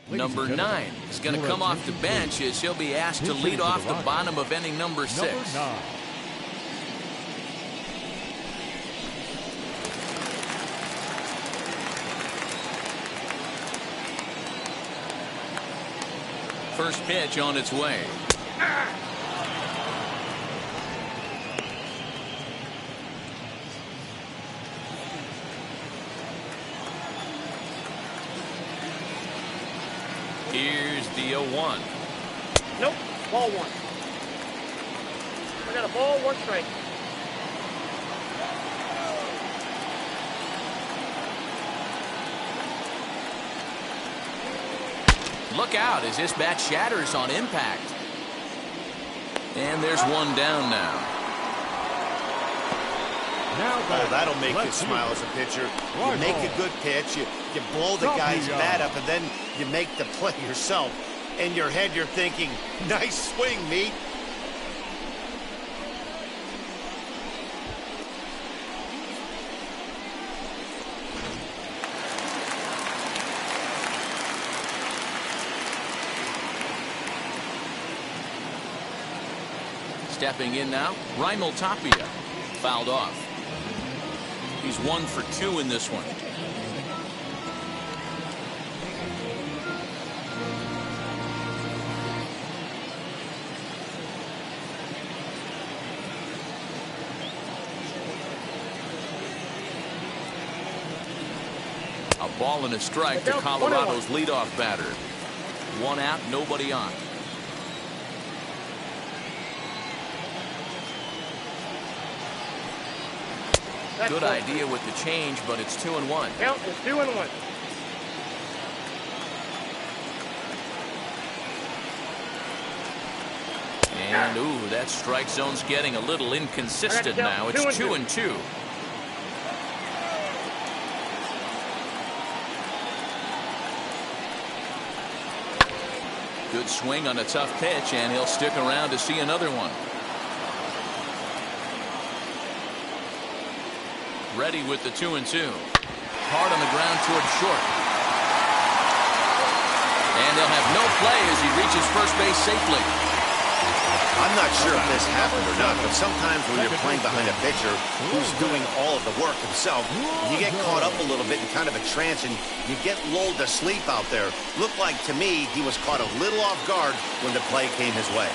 Number 9 is going to come off the bench as he'll be asked to lead off the bottom of inning number 6. Number 9. First pitch on its way. Here's the 0-1. Nope, ball 1. I got a ball, 1 strike. Look out as this bat shatters on impact. And there's 1 down now. Oh, that'll make you smile as a pitcher. You make a good pitch, you blow the guy's bat up, and then you make the play yourself. In your head, you're thinking, nice swing, meat. Stepping in now, Raimel Tapia. Fouled off. He's 1 for 2 in this one. A ball and a strike to Colorado's leadoff batter. 1 out, nobody on. Good idea with the change, but it's 2-1. Count is 2-1. And ooh, that strike zone's getting a little inconsistent now. It's 2-2. Good swing on a tough pitch, and he'll stick around to see another one. Ready with the 2-2. Hard on the ground towards short. And they'll have no play as he reaches first base safely. I'm not sure if this happened or not, but sometimes when you're playing behind a pitcher who's doing all of the work himself, you get caught up a little bit in kind of a trance and you get lulled to sleep out there. Looked like to me he was caught a little off guard when the play came his way.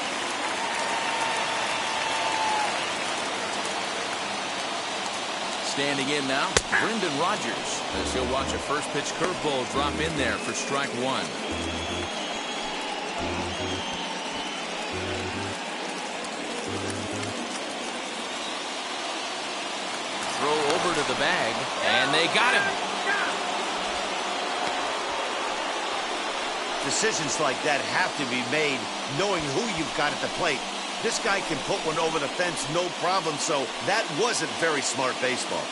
Standing in now, Brendan Rodgers, as he'll watch a first pitch curveball drop in there for strike one. Throw over to the bag, and they got him. Decisions like that have to be made knowing who you've got at the plate. This guy can put one over the fence, no problem, so that wasn't very smart baseball.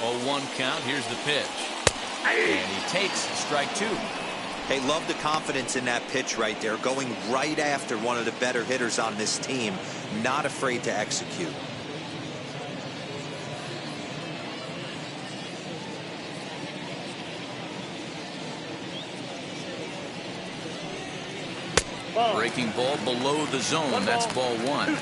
Oh, 1 count. Here's the pitch. And he takes strike two. Hey, love the confidence in that pitch right there. Going right after one of the better hitters on this team. Not afraid to execute. Breaking ball below the zone. That's ball one.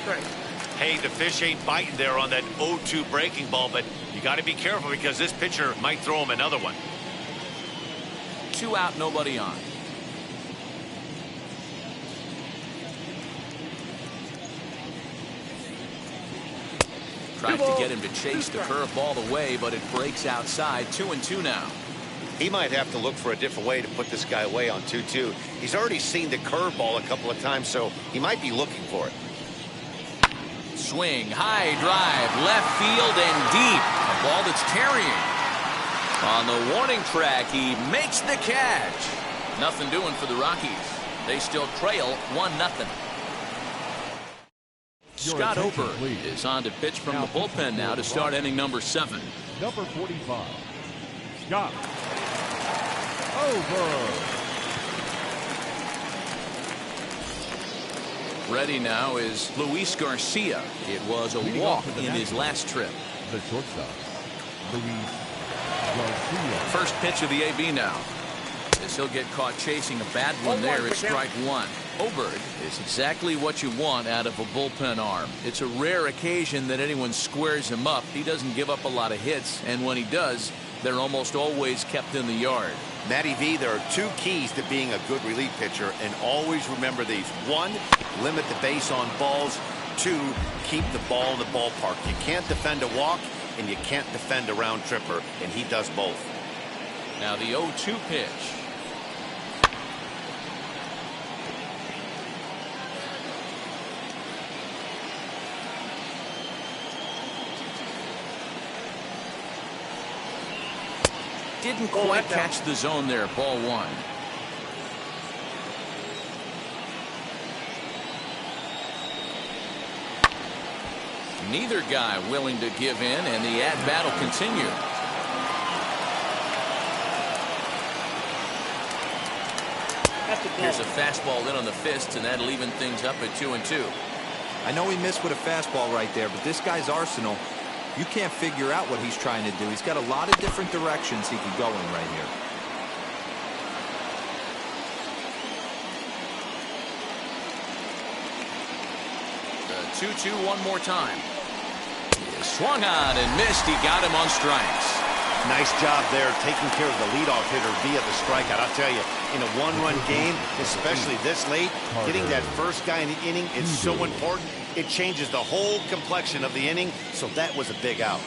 Hey, the fish ain't biting there on that 0-2 breaking ball, but you got to be careful because this pitcher might throw him another one. 2 out, nobody on. Tried to get him to chase the curveball away, but it breaks outside. 2-2 now. He might have to look for a different way to put this guy away on 2-2. He's already seen the curveball a couple of times, so he might be looking for it. Swing, high drive, left field and deep. A ball that's carrying. On the warning track, he makes the catch. Nothing doing for the Rockies. They still trail 1-0. Scott Ober is on to pitch from the bullpen now to start inning number 7. Number 45, Scott Ober. Ready now is Luis Garcia. It was a walk in his last trip. The shortstop, Luis Garcia. First pitch of the AB now. As he'll get caught chasing a bad one there, it's strike one. Oberg is exactly what you want out of a bullpen arm. It's a rare occasion that anyone squares him up. He doesn't give up a lot of hits, and when he does, they're almost always kept in the yard. Matty V, there are 2 keys to being a good relief pitcher, and always remember these. 1, limit the base on balls. 2, keep the ball in the ballpark. You can't defend a walk, and you can't defend a round tripper, and he does both. Now the 0-2 pitch. Didn't quite catch the zone there. Ball one. Neither guy willing to give in, and the at-bat will continue. Here's a fastball in on the fists, and that'll even things up at 2-2. I know he missed with a fastball right there, but this guy's arsenal, you can't figure out what he's trying to do. He's got a lot of different directions he can go in right here. The 2-2 one more time. He swung on and missed. He got him on strikes. Nice job there taking care of the leadoff hitter via the strikeout. I'll tell you, in a one-run game, especially this late, getting that first guy in the inning is so important. It changes the whole complexion of the inning, so that was a big out.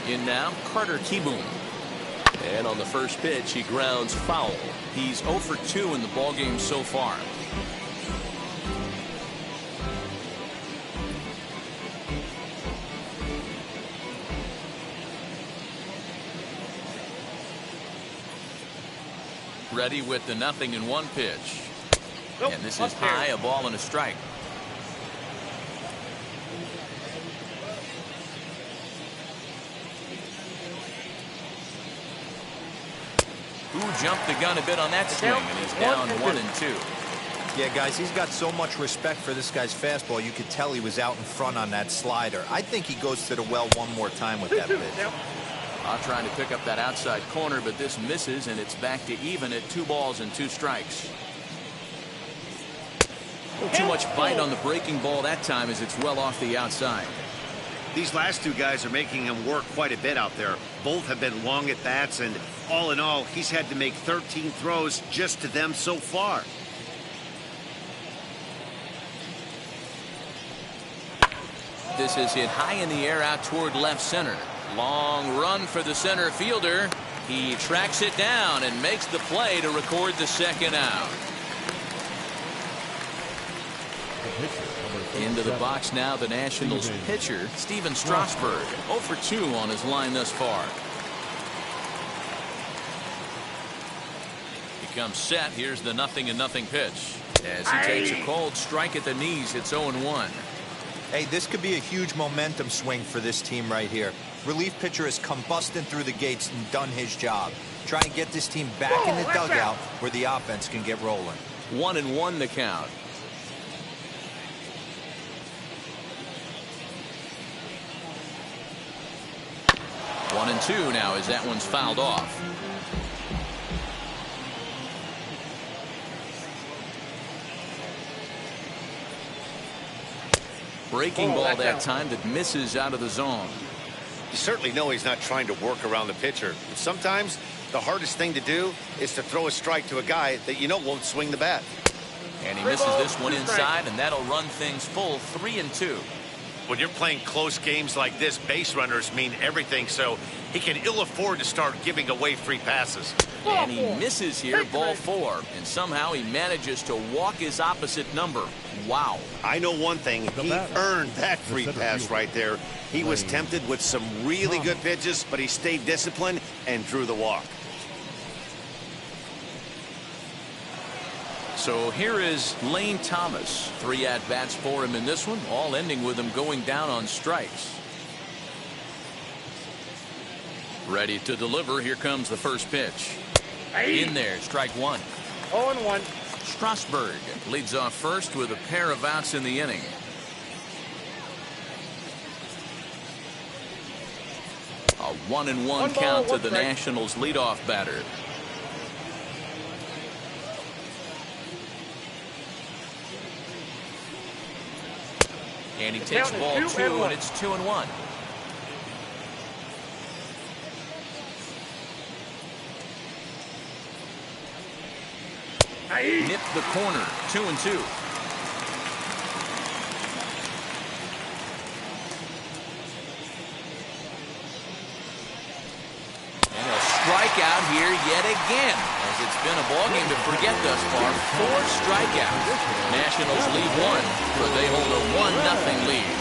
In now, Carter Kieboom. And on the first pitch, he grounds foul. He's 0 for 2 in the ballgame so far. Ready with the 0-1 pitch. Nope, and this is high, a ball and a strike. Who jumped the gun a bit on that swing, and he's down 1-2. Yeah, guys, he's got so much respect for this guy's fastball. You could tell he was out in front on that slider. I think he goes to the well one more time with that pitch. Trying to pick up that outside corner, but this misses, and it's back to even at 2 balls and 2 strikes. Too much bite on the breaking ball that time as it's well off the outside. These last two guys are making him work quite a bit out there. Both have been long at bats, and all in all, he's had to make 13 throws just to them so far. This is hit high in the air out toward left center. Long run for the center fielder. He tracks it down and makes the play to record the second out. Into the box now, the Nationals pitcher, Steven Strasburg, 0 for 2 on his line thus far. He comes set. Here's the 0-0 pitch. As he takes a cold strike at the knees, it's 0-1. Hey, this could be a huge momentum swing for this team right here. Relief pitcher has come busting through the gates and done his job. Trying to get this team back in the dugout where the offense can get rolling. 1-1 the count. One and two now as that one's fouled off. Breaking ball that time that misses out of the zone. You certainly know he's not trying to work around the pitcher. But sometimes the hardest thing to do is to throw a strike to a guy that you know won't swing the bat. And he misses this one inside, and that'll run things full 3-2. When you're playing close games like this, base runners mean everything, so he can ill afford to start giving away free passes. And he misses here, ball 4, and somehow he manages to walk his opposite number. Wow. I know one thing, he earned that free pass right there. He was tempted with some really good pitches, but he stayed disciplined and drew the walk. So here is Lane Thomas. 3 at-bats for him in this one, all ending with him going down on strikes. Ready to deliver. Here comes the first pitch. In there, strike 1. 0-1. Strasburg leads off first with a pair of outs in the inning. A 1-1 count to the Nationals leadoff batter. And he takes ball 2, and it's 2-1. Nipped the corner, 2-2. And a strikeout here yet again, as it's been a ballgame to forget thus far. 4 strikeouts. Nationals lead 1, but they hold a 1-0 lead.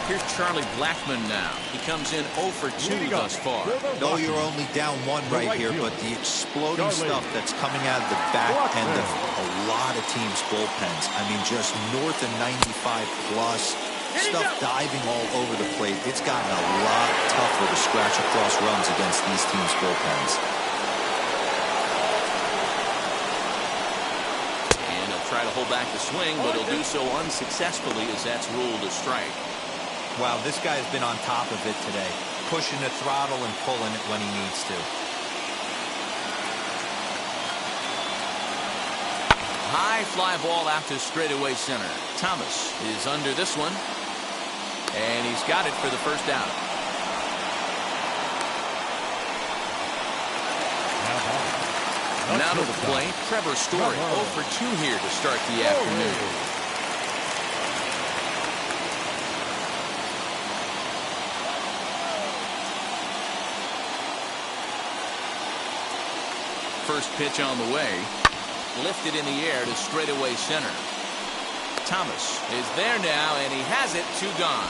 Here's Charlie Blackmon now. He comes in 0 for 2 thus far. No, you're only down 1 right here, but the exploding stuff that's coming out of the back end of a lot of teams' bullpens. I mean, just north of 95 plus. Stuff diving all over the plate. It's gotten a lot tougher to scratch across runs against these teams' bullpens. And he'll try to hold back the swing, but he'll do so unsuccessfully as that's ruled a strike. Wow, this guy has been on top of it today, pushing the throttle and pulling it when he needs to. High fly ball out to straightaway center. Thomas is under this one, and he's got it for the first out. Now to the plate, Trevor Story, 0 for 2 here to start the afternoon. First pitch on the way. Lifted in the air to straightaway center. Thomas is there now, and he has it, 2 gone.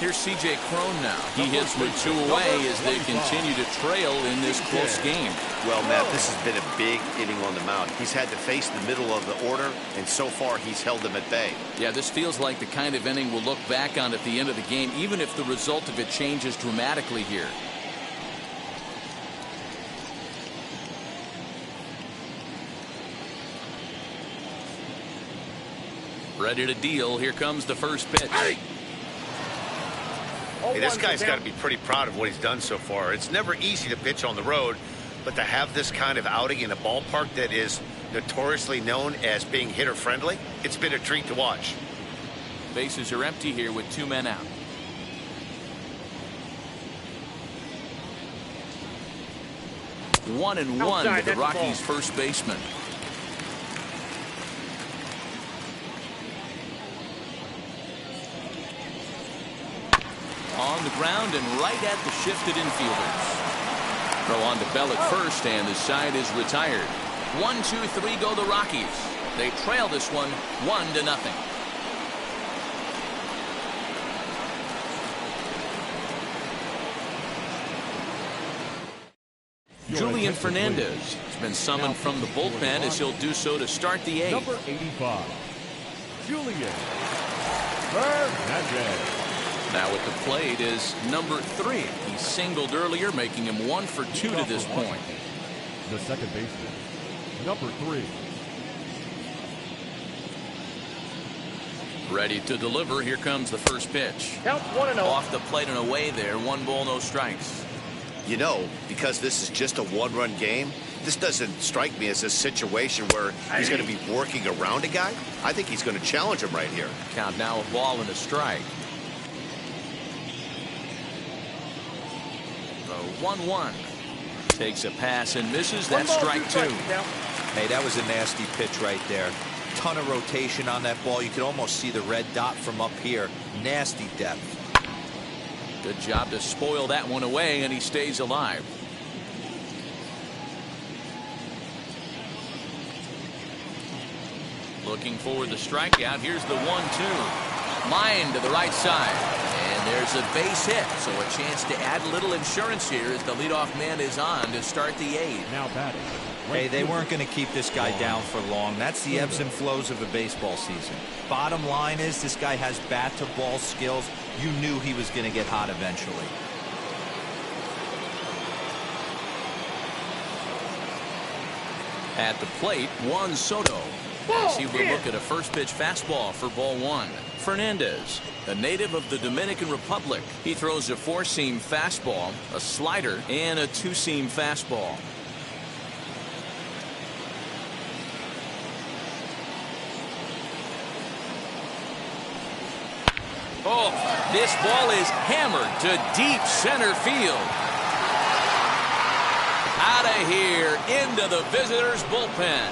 Here's C.J. Cron now. He hits with 2 away as they continue to trail in this close game. Well, Matt, this has been a big inning on the mound. He's had to face the middle of the order, and so far he's held them at bay. Yeah, this feels like the kind of inning we'll look back on at the end of the game, even if the result of it changes dramatically here. Ready to deal. Here comes the first pitch. Hey, this guy's got to be pretty proud of what he's done so far. It's never easy to pitch on the road, but to have this kind of outing in a ballpark that is notoriously known as being hitter friendly, it's been a treat to watch. Bases are empty here with 2 men out. One and one to the Rockies' first baseman. On the ground and right at the shifted infielders. Throw on to Bell at first, and the side is retired. 1-2-3 go the Rockies. They trail this one 1-0. Julian Fernandez has been summoned from the bullpen as he'll do so to start the 8th. Number 85, Julian Fernandez. Now at the plate is number 3. He singled earlier, making him 1 for 2 to this point. The second baseman, number 3. Ready to deliver. Here comes the first pitch. Counts 1-0. Off the plate and away there. 1 ball, no strikes. You know, because this is just a one-run game, this doesn't strike me as a situation where he's going to be working around a guy. I think he's going to challenge him right here. Count now, a ball and a strike. The 1-1. Takes a pass and misses. That's strike 2. Hey, that was a nasty pitch right there. Ton of rotation on that ball. You could almost see the red dot from up here. Nasty depth. Good job to spoil that one away, and he stays alive. Looking for the strikeout. Here's the 1-2. Line to the right side. And there's a base hit, so a chance to add a little insurance here as the leadoff man is on to start the 8th. Now batting. Hey, they weren't going to keep this guy down for long. That's the ebbs and flows of a baseball season. Bottom line is this guy has bat-to-ball skills. You knew he was going to get hot eventually. At the plate, Juan Soto. As he will look at a first pitch fastball for ball 1. Fernandez, a native of the Dominican Republic. He throws a 4-seam fastball, a slider, and a 2-seam fastball. Oh, this ball is hammered to deep center field. Out of here, into the visitors' bullpen.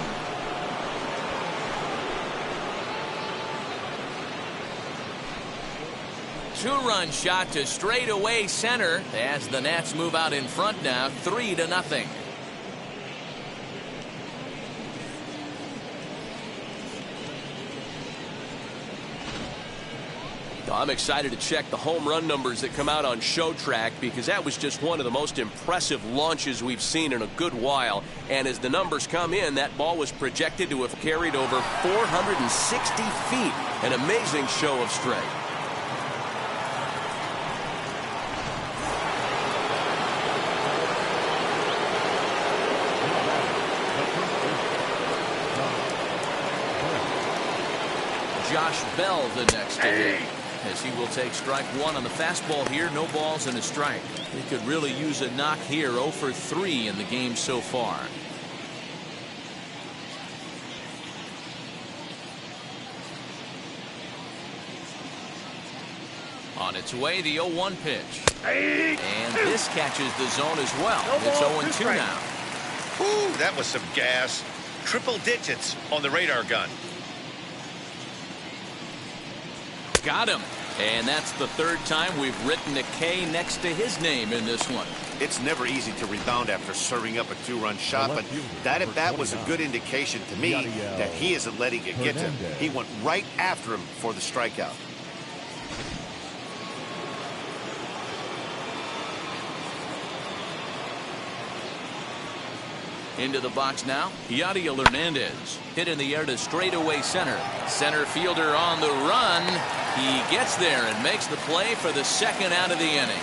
Two-run shot to straightaway center as the Nats move out in front now, 3-0. I'm excited to check the home run numbers that come out on Show Track because that was just one of the most impressive launches we've seen in a good while. And as the numbers come in, that ball was projected to have carried over 460 feet. An amazing show of strength. Josh Bell the next to hit, as he will take strike 1 on the fastball here. No balls and a strike. He could really use a knock here. 0 for 3 in the game so far. On its way, the 0-1 pitch. And this catches the zone as well. It's 0-2 now. Ooh, that was some gas. Triple digits on the radar gun. Got him. And that's the 3rd time we've written a K next to his name in this one. It's never easy to rebound after serving up a 2-run shot, but that at bat was a good indication to me that he isn't letting it get to him. He went right after him for the strikeout. Into the box now, Yadiel Hernandez. Hit in the air to straightaway center. Center fielder on the run. He gets there and makes the play for the second out of the inning.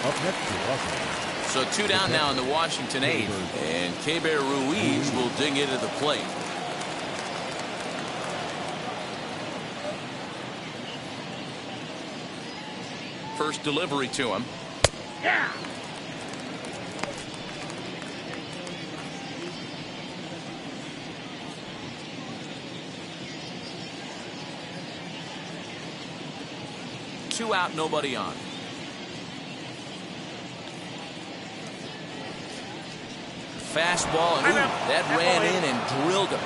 Up next to Rockies. So 2 down now in the Washington 8th. And Keber Ruiz will dig into the plate. First delivery to him. Yeah. Two out, nobody on. Fastball, and that ran in and drilled him.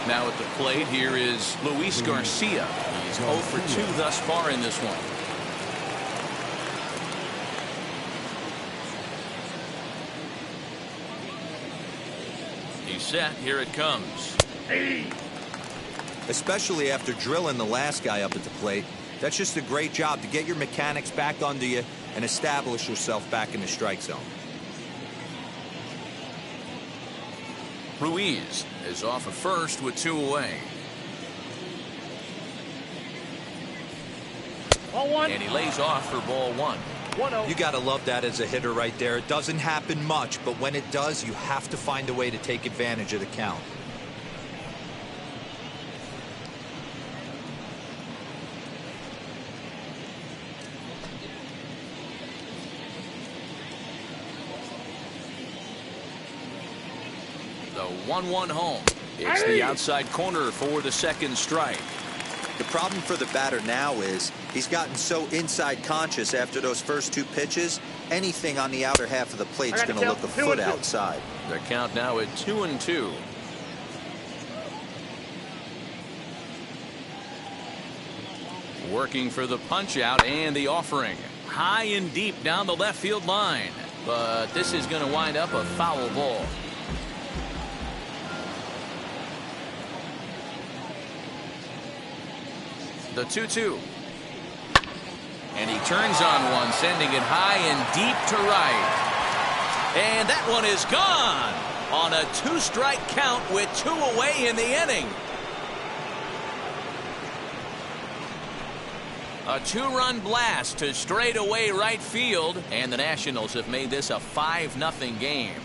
Now at the plate, here is Luis Garcia. He's 0 for 2 thus far in this one. He's set. Here it comes. Especially after drilling the last guy up at the plate. That's just a great job to get your mechanics back under you and establish yourself back in the strike zone. Ruiz is off at first with 2 away. Ball 1. And he lays off for ball 1. 1-0. You got to love that as a hitter right there. It doesn't happen much, but when it does, you have to find a way to take advantage of the count. The 1-1 home. It's the outside corner for the second strike. The problem for the batter now is he's gotten so inside conscious after those first 2 pitches. Anything on the outer half of the plate is going to look a foot outside. Their count now at 2-2. Working for the punch out and the offering. High and deep down the left field line. But this is going to wind up a foul ball. The 2-2. And he turns on one, sending it high and deep to right. And that one is gone on a 2-strike count with 2 away in the inning. A 2-run blast to straightaway right field, and the Nationals have made this a 5-0 game.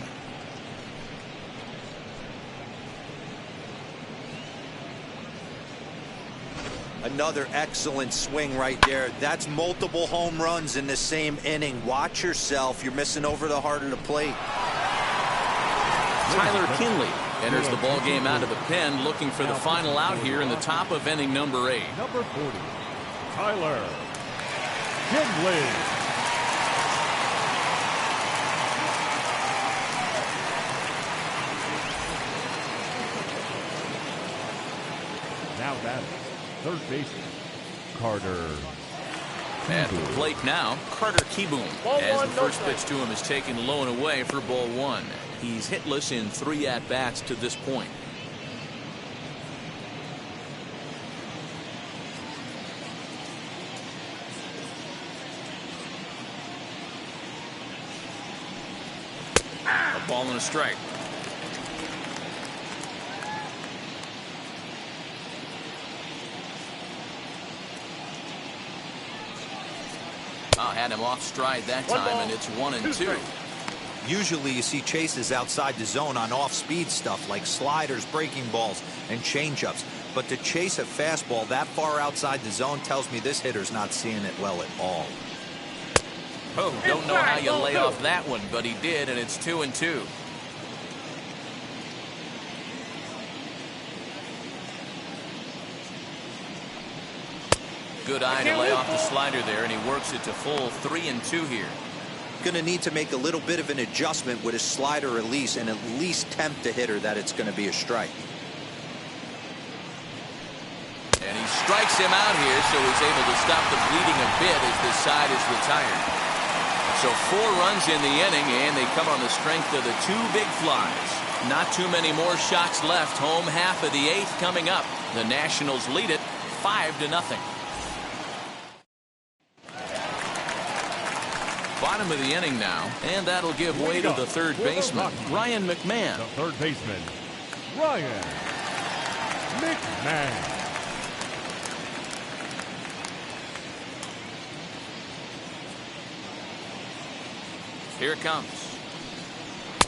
Another excellent swing right there. That's multiple home runs in the same inning. Watch yourself. You're missing over the heart of the plate. Tyler Kinley enters the ball game out of the pen, looking for the final out here in the top of inning number 8. Number 40, Tyler Kinley. Now batting, third baseman, Carter. At the plate now, Carter Kieboom, as the first pitch to him is taken low and away for ball 1. He's hitless in 3 at-bats to this point. A ball and a strike. Had him off stride that time, and it's 1-2. Usually you see chases outside the zone on off-speed stuff like sliders, breaking balls, and changeups. But to chase a fastball that far outside the zone tells me this hitter's not seeing it well at all. Oh, don't know how you lay off that one, but he did, and it's 2-2. Good eye to lay off the slider there, and he works it to full 3-2 here. Going to need to make a little bit of an adjustment with his slider release and at least tempt the hitter that it's going to be a strike. And he strikes him out here, so he's able to stop the bleeding a bit as this side is retired. So 4 runs in the inning, and they come on the strength of the 2 big flies. Not too many more shots left. Home half of the 8th coming up. The Nationals lead it 5-0. bottom of the inning now, and that'll give way to the third baseman, Ryan McMahon. The third baseman, Ryan McMahon. Here it comes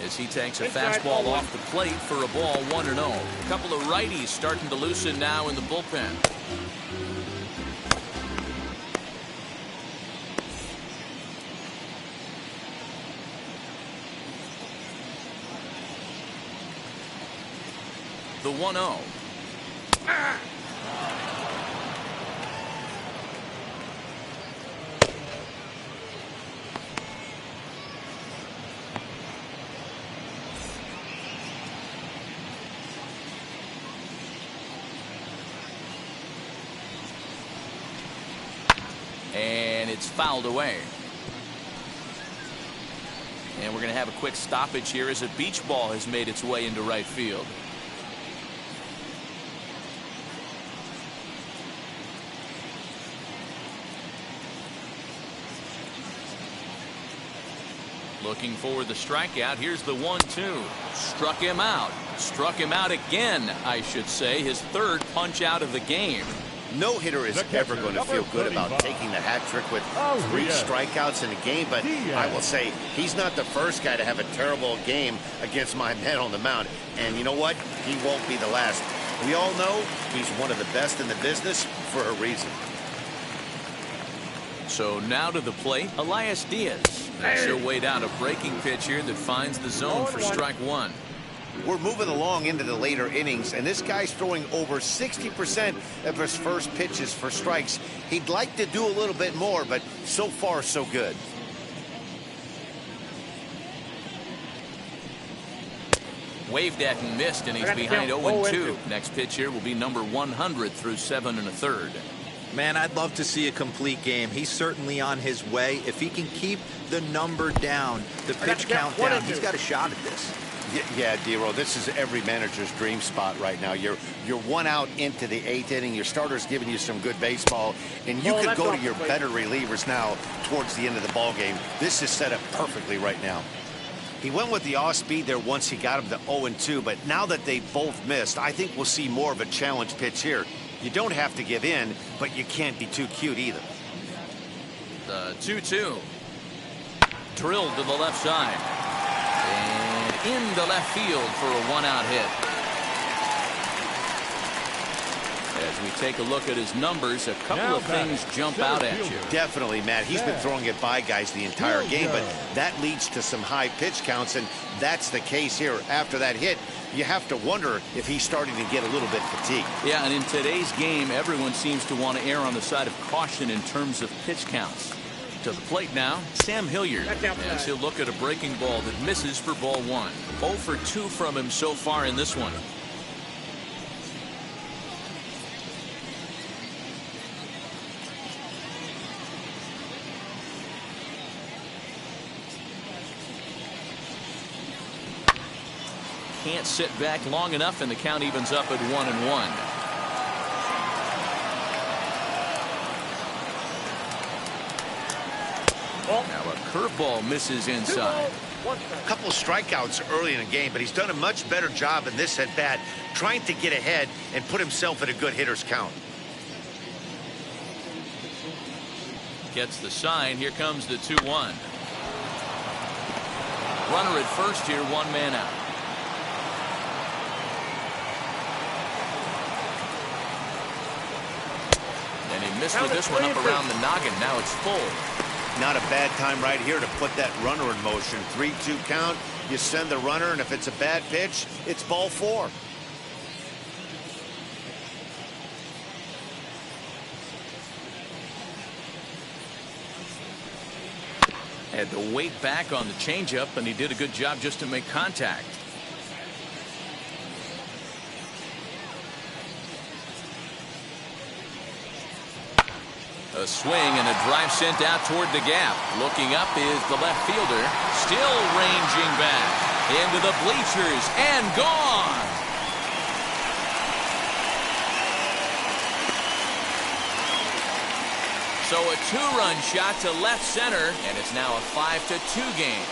as he takes a fastball off the plate for a ball 1-0. A couple of righties starting to loosen now in the bullpen. The 1-0. And it's fouled away. And we're going to have a quick stoppage here as a beach ball has made its way into right field. Looking for the strikeout. Here's the 1-2. Struck him out. Struck him out again, I should say. His third punch out of the game. No hitter is ever going to feel good about taking the hat trick with 3 strikeouts in a game, but I will say he's not the first guy to have a terrible game against my man on the mound. And you know what? He won't be the last. We all know he's one of the best in the business for a reason. So now to the plate, Elias Diaz. She'll wait out a breaking pitch here that finds the zone for strike one. We're moving along into the later innings, and this guy's throwing over 60% of his first pitches for strikes. He'd like to do a little bit more, but so far, so good. Waved at and missed, and he's behind 0-2. Next pitch here will be number 100 through 7 1/3. Man, I'd love to see a complete game. He's certainly on his way. If he can keep the number down, the pitch count down, he's got a shot at this. Yeah, D-Roll, this is every manager's dream spot right now. You're 1 out into the 8th inning. Your starter's giving you some good baseball, and you could go to your better relievers now towards the end of the ball game. This is set up perfectly right now. He went with the off speed there once he got him to 0-2, but now that they both missed, I think we'll see more of a challenge pitch here. You don't have to give in, but you can't be too cute either. The 2-2. Drilled to the left side. And into left field for a 1-out hit. As we take a look at his numbers, a couple of things jump out at you. Definitely, Matt. He's been throwing it by guys the entire game, but that leads to some high pitch counts, and that's the case here. After that hit, you have to wonder if he's starting to get a little bit fatigued. Yeah, and in today's game, everyone seems to want to err on the side of caution in terms of pitch counts. To the plate now, Sam Hilliard, as he'll look at a breaking ball that misses for ball 1. 0 for 2 from him so far in this one. Can't sit back long enough, and the count evens up at 1-1. Now a curveball misses inside. A couple of strikeouts early in the game, but he's done a much better job in this at bat, trying to get ahead and put himself in a good hitter's count. Gets the sign. Here comes the 2-1. Runner at first here, 1 man out. And he missed with this one up around the noggin. Now it's full. Not a bad time right here to put that runner in motion. 3-2 count. You send the runner, and if it's a bad pitch, it's ball 4. Had to wait back on the changeup, and he did a good job just to make contact. A swing and a drive sent out toward the gap. Looking up is the left fielder. Still ranging back into the bleachers and gone. So a 2-run shot to left center, and it's now a 5-2 game.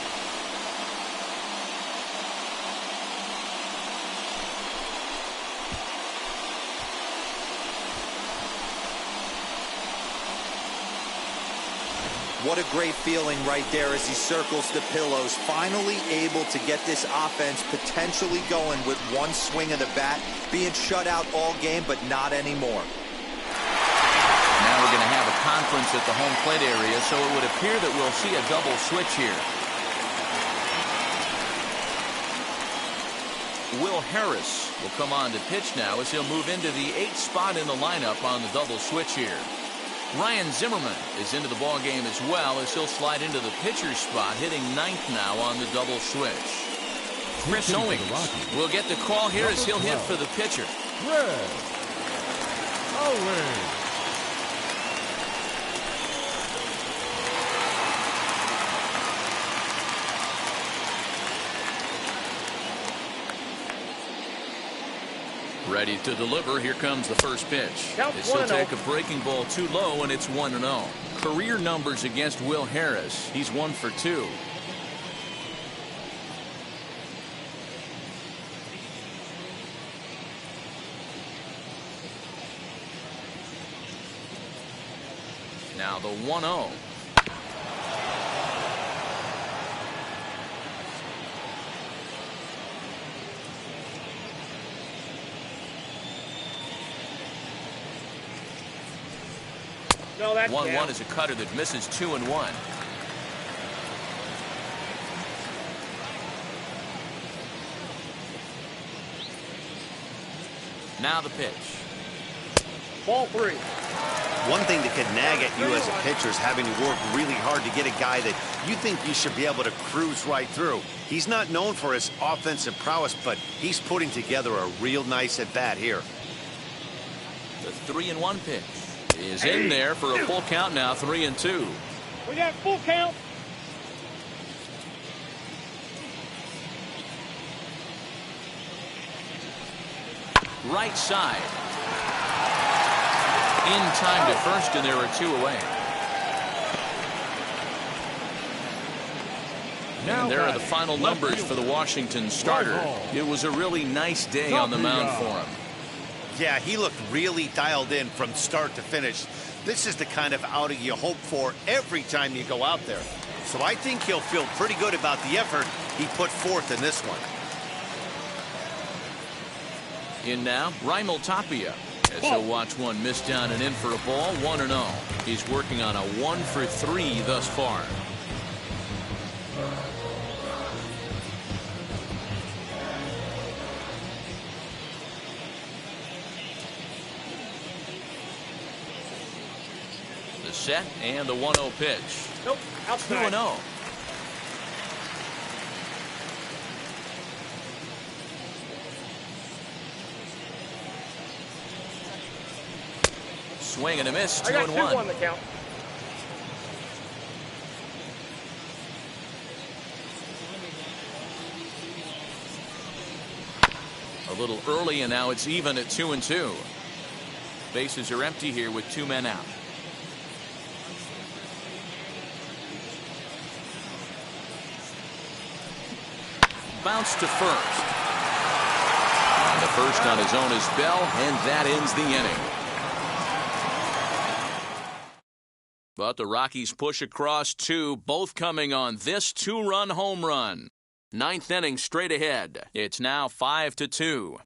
What a great feeling right there as he circles the pillows. Finally able to get this offense potentially going with one swing of the bat. Being shut out all game, but not anymore. Now we're going to have a conference at the home plate area, so it would appear that we'll see a double switch here. Will Harris will come on to pitch now as he'll move into the 8th spot in the lineup on the double switch here. Ryan Zimmerman is into the ball game as well as he'll slide into the pitcher's spot, hitting 9th now on the double switch. Chris Owings will get the call here as he'll hit for the pitcher. Owings. Ready to deliver. Here comes the first pitch. This will take a breaking ball too low, and it's 1-0. Career numbers against Will Harris. He's 1 for 2. Now the 1-0. No, that's 1-1 is a cutter that misses 2-1. Now the pitch. Ball 3. One thing that could nag at you as a pitcher is having to work really hard to get a guy that you think you should be able to cruise right through. He's not known for his offensive prowess, but he's putting together a real nice at-bat here. The 3-1 pitch is in there for a full count now, 3-2. We got full count. Right side. In time to first, and there are 2 away. And there are the final numbers for the Washington starter. It was a really nice day on the mound for him. Yeah, he looked really dialed in from start to finish. This is the kind of outing you hope for every time you go out there. So I think he'll feel pretty good about the effort he put forth in this one. In now, Raimel Tapia, as he'll watch one miss down and in for a ball, 1-0. He's working on a 1 for 3 thus far. The set and the 1-0 pitch. Nope, outside. 2-0. Swing and a miss, 2-1. I got 2 on the count. A little early, and now it's even at 2-2. Bases are empty here with 2 men out. Bounce to first. And the first on his own is Bell, and that ends the inning. But the Rockies push across 2, both coming on this 2-run home run. 9th inning straight ahead. It's now 5-2.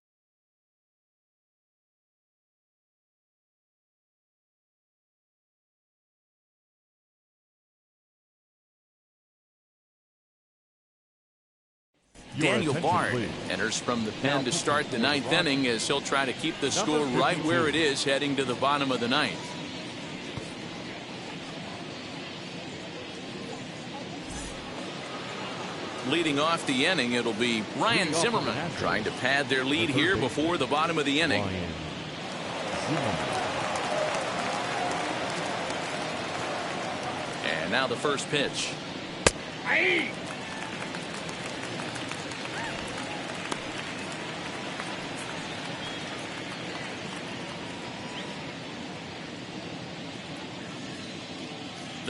Daniel Bard enters from the pen to start the 9th inning as he'll try to keep the score right where it is heading to the bottom of the 9th. Leading off the inning, it'll be Ryan Zimmerman trying to pad their lead here before the bottom of the inning. And now the first pitch.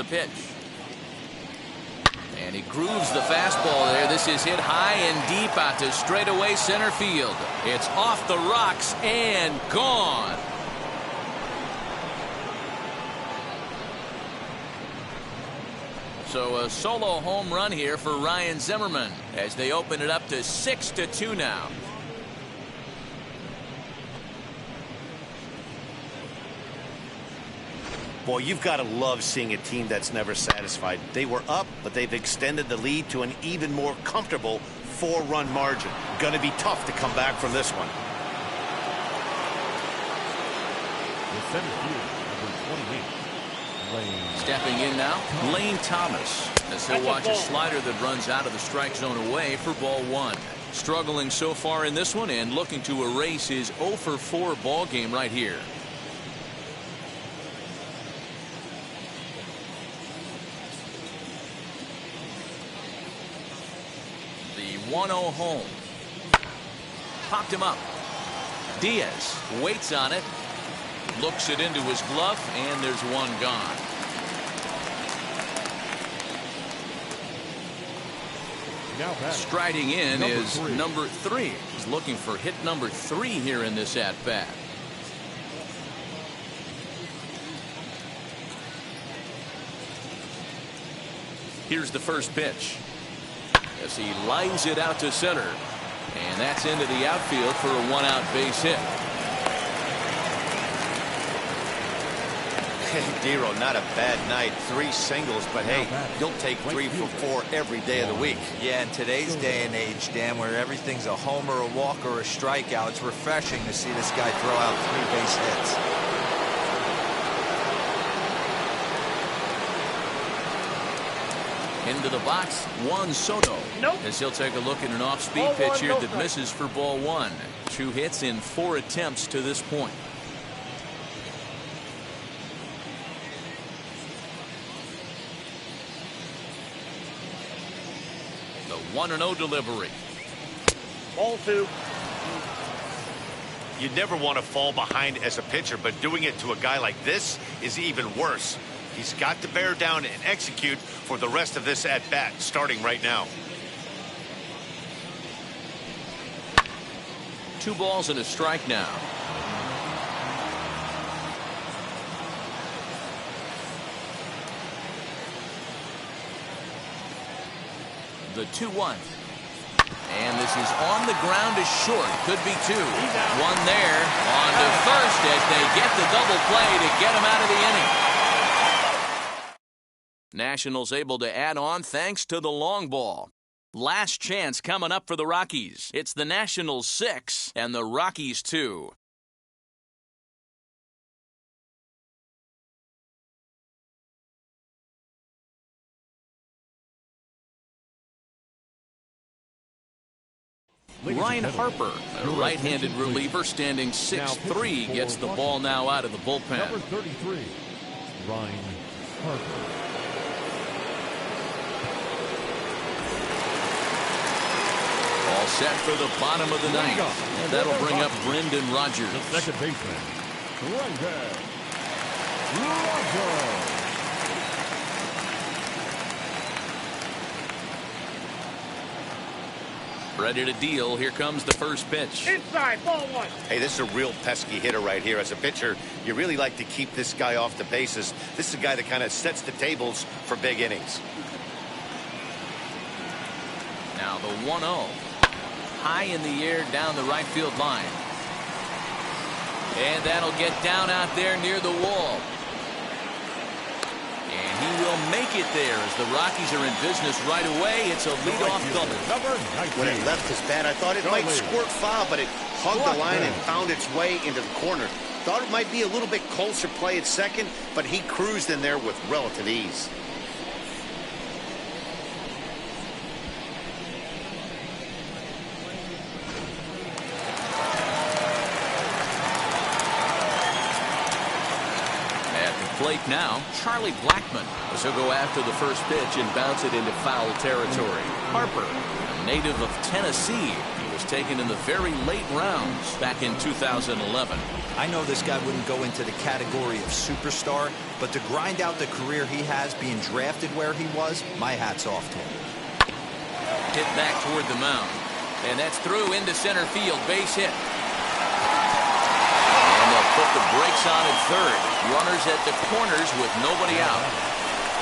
the pitch. And he grooves the fastball there. This is hit high and deep out to straightaway center field. It's off the rocks and gone. So a solo home run here for Ryan Zimmerman as they open it up to 6-2 now. Boy, you've got to love seeing a team that's never satisfied. They were up, but they've extended the lead to an even more comfortable 4-run margin. Going to be tough to come back from this one. The center field, number 28. Stepping in now, Lane Thomas, as he'll watch a slider that runs out of the strike zone away for ball 1. Struggling so far in this one and looking to erase his 0-for-4 ball game right here. The 1-0 home. Popped him up. Diaz waits on it. Looks it into his glove, and there's one gone. Striding in is number 3. He's looking for hit number 3 here in this at-bat. Here's the first pitch as he lines it out to center, and that's into the outfield for a 1-out base hit. Dero, not a bad night. 3 singles, but hey, you'll take 3 for 4 every day of the week. Yeah, in today's day and age, Dan, where everything's a homer, a walk, or a strikeout, it's refreshing to see this guy throw out 3 base hits. Into the box, Juan Soto. Nope. As he'll take a look at an off-speed pitch here that misses for ball 1. 2 hits in 4 attempts to this point. The 1-0 delivery. Ball 2. You never want to fall behind as a pitcher, but doing it to a guy like this is even worse. He's got to bear down and execute for the rest of this at-bat, starting right now. 2 balls and a strike now. The 2-1. And this is on the ground is short. Could be 2. One there. On to first as they get the double play to get him out of the inning. Nationals able to add on thanks to the long ball. Last chance coming up for the Rockies. It's the Nationals 6 and the Rockies 2. Ryan Harper, a right-handed reliever standing 6'3", gets the ball now out of the bullpen. Number 33, Ryan Harper. All set for the bottom of the ninth. And that'll bring up Brendan Rodgers. The second baseman, Brendan Rodgers. Ready to deal. Here comes the first pitch. Inside, ball 1. Hey, this is a real pesky hitter right here. As a pitcher, you really like to keep this guy off the bases. This is a guy that kind of sets the tables for big innings. Now the 1-0. High in the air down the right field line. And that'll get down out there near the wall. And he will make it there as the Rockies are in business right away. It's a leadoff double. When it left his bat, I thought it might squirt foul, but it hugged the line and found its way into the corner. Thought it might be a little bit closer play at second, but he cruised in there with relative ease. Plate now, Charlie Blackmon, as he'll go after the first pitch and bounce it into foul territory. Harper, a native of Tennessee. He was was taken in the very late rounds back in 2011. I know this guy wouldn't go into the category of superstar, but to grind out the career he has being drafted where he was, my hat's off to him. Hit back toward the mound. And that's through into center field. Base hit. And they'll put the brakes on at third. Runners at the corners with nobody out.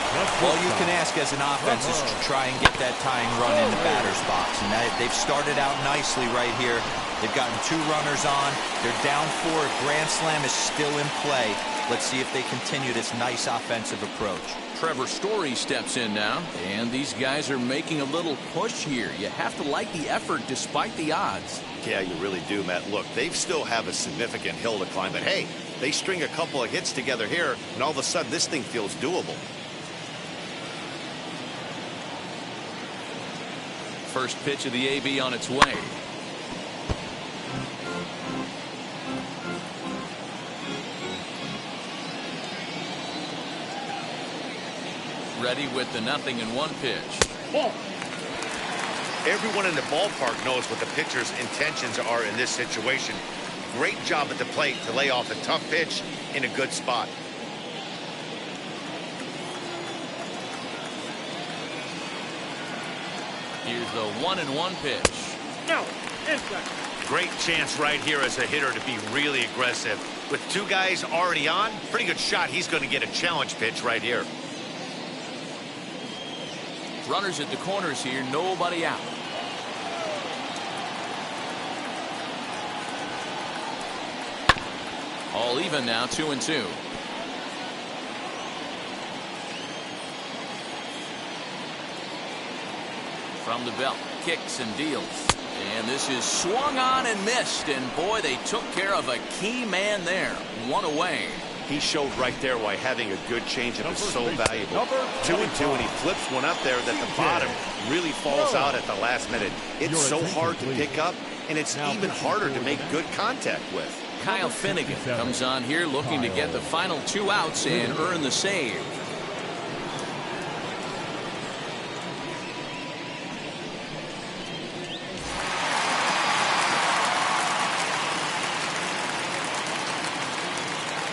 All you can ask as an offense is to try and get that tying run in the batter's box. And they've started out nicely right here. They've gotten 2 runners on. They're down 4. Grand slam is still in play. Let's see if they continue this nice offensive approach. Trevor Story steps in now, and these guys are making a little push here. You have to like the effort despite the odds. Yeah, you really do, Matt. Look, they still have a significant hill to climb, but hey, they string a couple of hits together here, and all of a sudden this thing feels doable. First pitch of the AB on its way. Ready with the 0-1 pitch. Ball. Everyone in the ballpark knows what the pitcher's intentions are in this situation. Great job at the plate to lay off a tough pitch in a good spot. Here's the 1-1 pitch. No, inside. Great chance right here as a hitter to be really aggressive. With 2 guys already on, pretty good shot. He's going to get a challenge pitch right here. Runners at the corners here, nobody out. All even now, 2-2. From the belt, kicks and deals. And this is swung on and missed. And boy, they took care of a key man there. 1 away. He showed right there why having a good changeup is so valuable. 2-2, and he flips one up there that the bottom really falls out at the last minute. It's so hard to pick up, and it's even harder to make good contact with. Kyle Finnegan comes on here looking to get the final 2 outs and earn the save.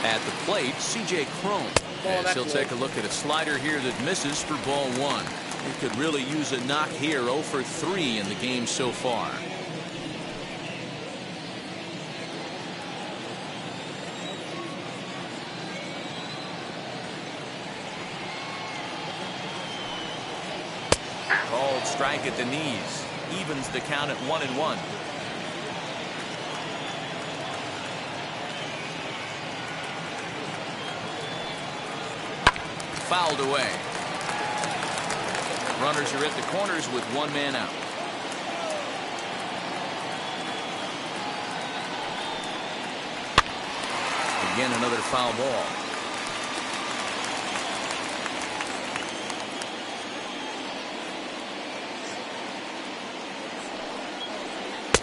At the plate, C.J. Cron. As he'll take a look at a slider here that misses for ball 1. He could really use a knock here. 0 for 3 in the game so far. Called strike at the knees. Evens the count at 1-1. Fouled away. Runners are at the corners with 1 man out. Again, another foul ball.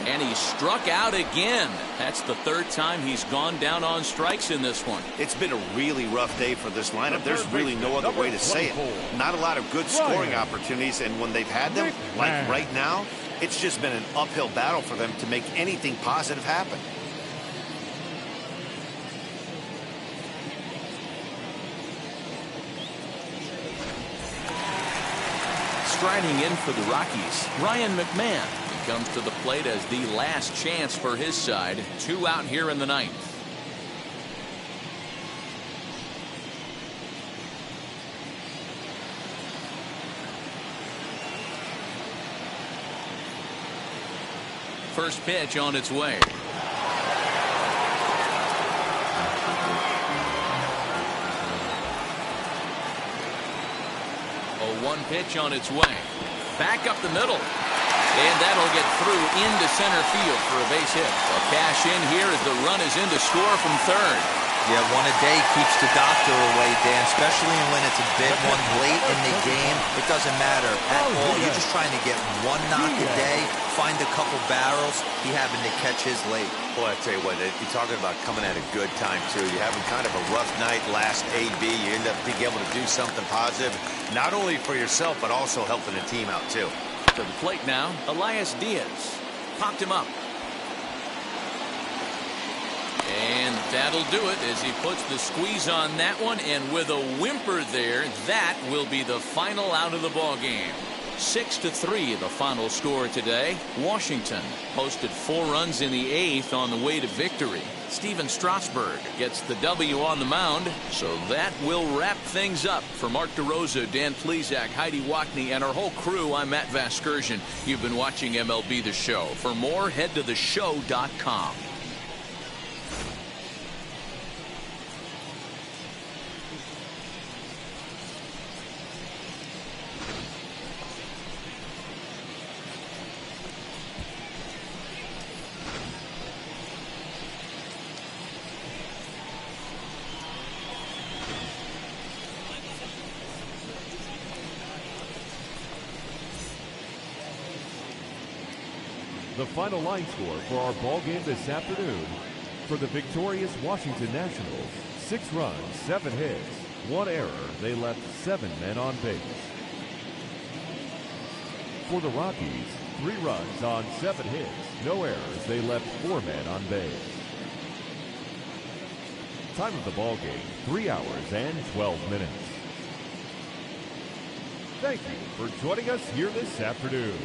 And he struck out again. That's the 3rd time he's gone down on strikes in this one. It's been a really rough day for this lineup. There's really no other way to say it. Not a lot of good scoring opportunities, and when they've had them, like right now, it's just been an uphill battle for them to make anything positive happen. Striding in for the Rockies, Ryan McMahon. Comes to the plate as the last chance for his side. 2 out here in the 9th. First pitch on its way. A 1 pitch on its way. Back up the middle. And that'll get through into center field for a base hit. A cash in here as the run is in to score from 3rd. Yeah, 1 a day keeps the doctor away, Dan, especially when it's a big one late in the game. It doesn't matter at all. You're just trying to get 1 knock a day, find a couple barrels. He happened to catch his late. Boy, I tell you what, you're talking about coming at a good time, too. You're having kind of a rough night last AB. You end up being able to do something positive, not only for yourself, but also helping the team out, too. To the plate now, Elias Diaz. Popped him up. And that'll do it as he puts the squeeze on that one, and with a whimper there, that will be the final out of the ball game. 6-3 the final score today. Washington posted 4 runs in the 8th on the way to victory. Steven Strasburg gets the W on the mound, so that will wrap things up. For Mark DeRosa, Dan Plesac, Heidi Wackney, and our whole crew, I'm Matt Vasgersian. You've been watching MLB The Show. For more, head to theshow.com. The final line score for our ball game this afternoon: for the victorious Washington Nationals, 6 runs, 7 hits, 1 error. They left 7 men on base. For the Rockies, 3 runs on 7 hits, no errors. They left 4 men on base. Time of the ball game, 3 hours and 12 minutes. Thank you for joining us here this afternoon.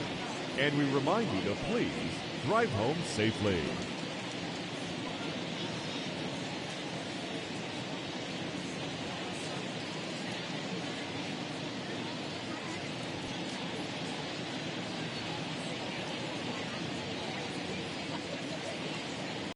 And we remind you to please drive home safely.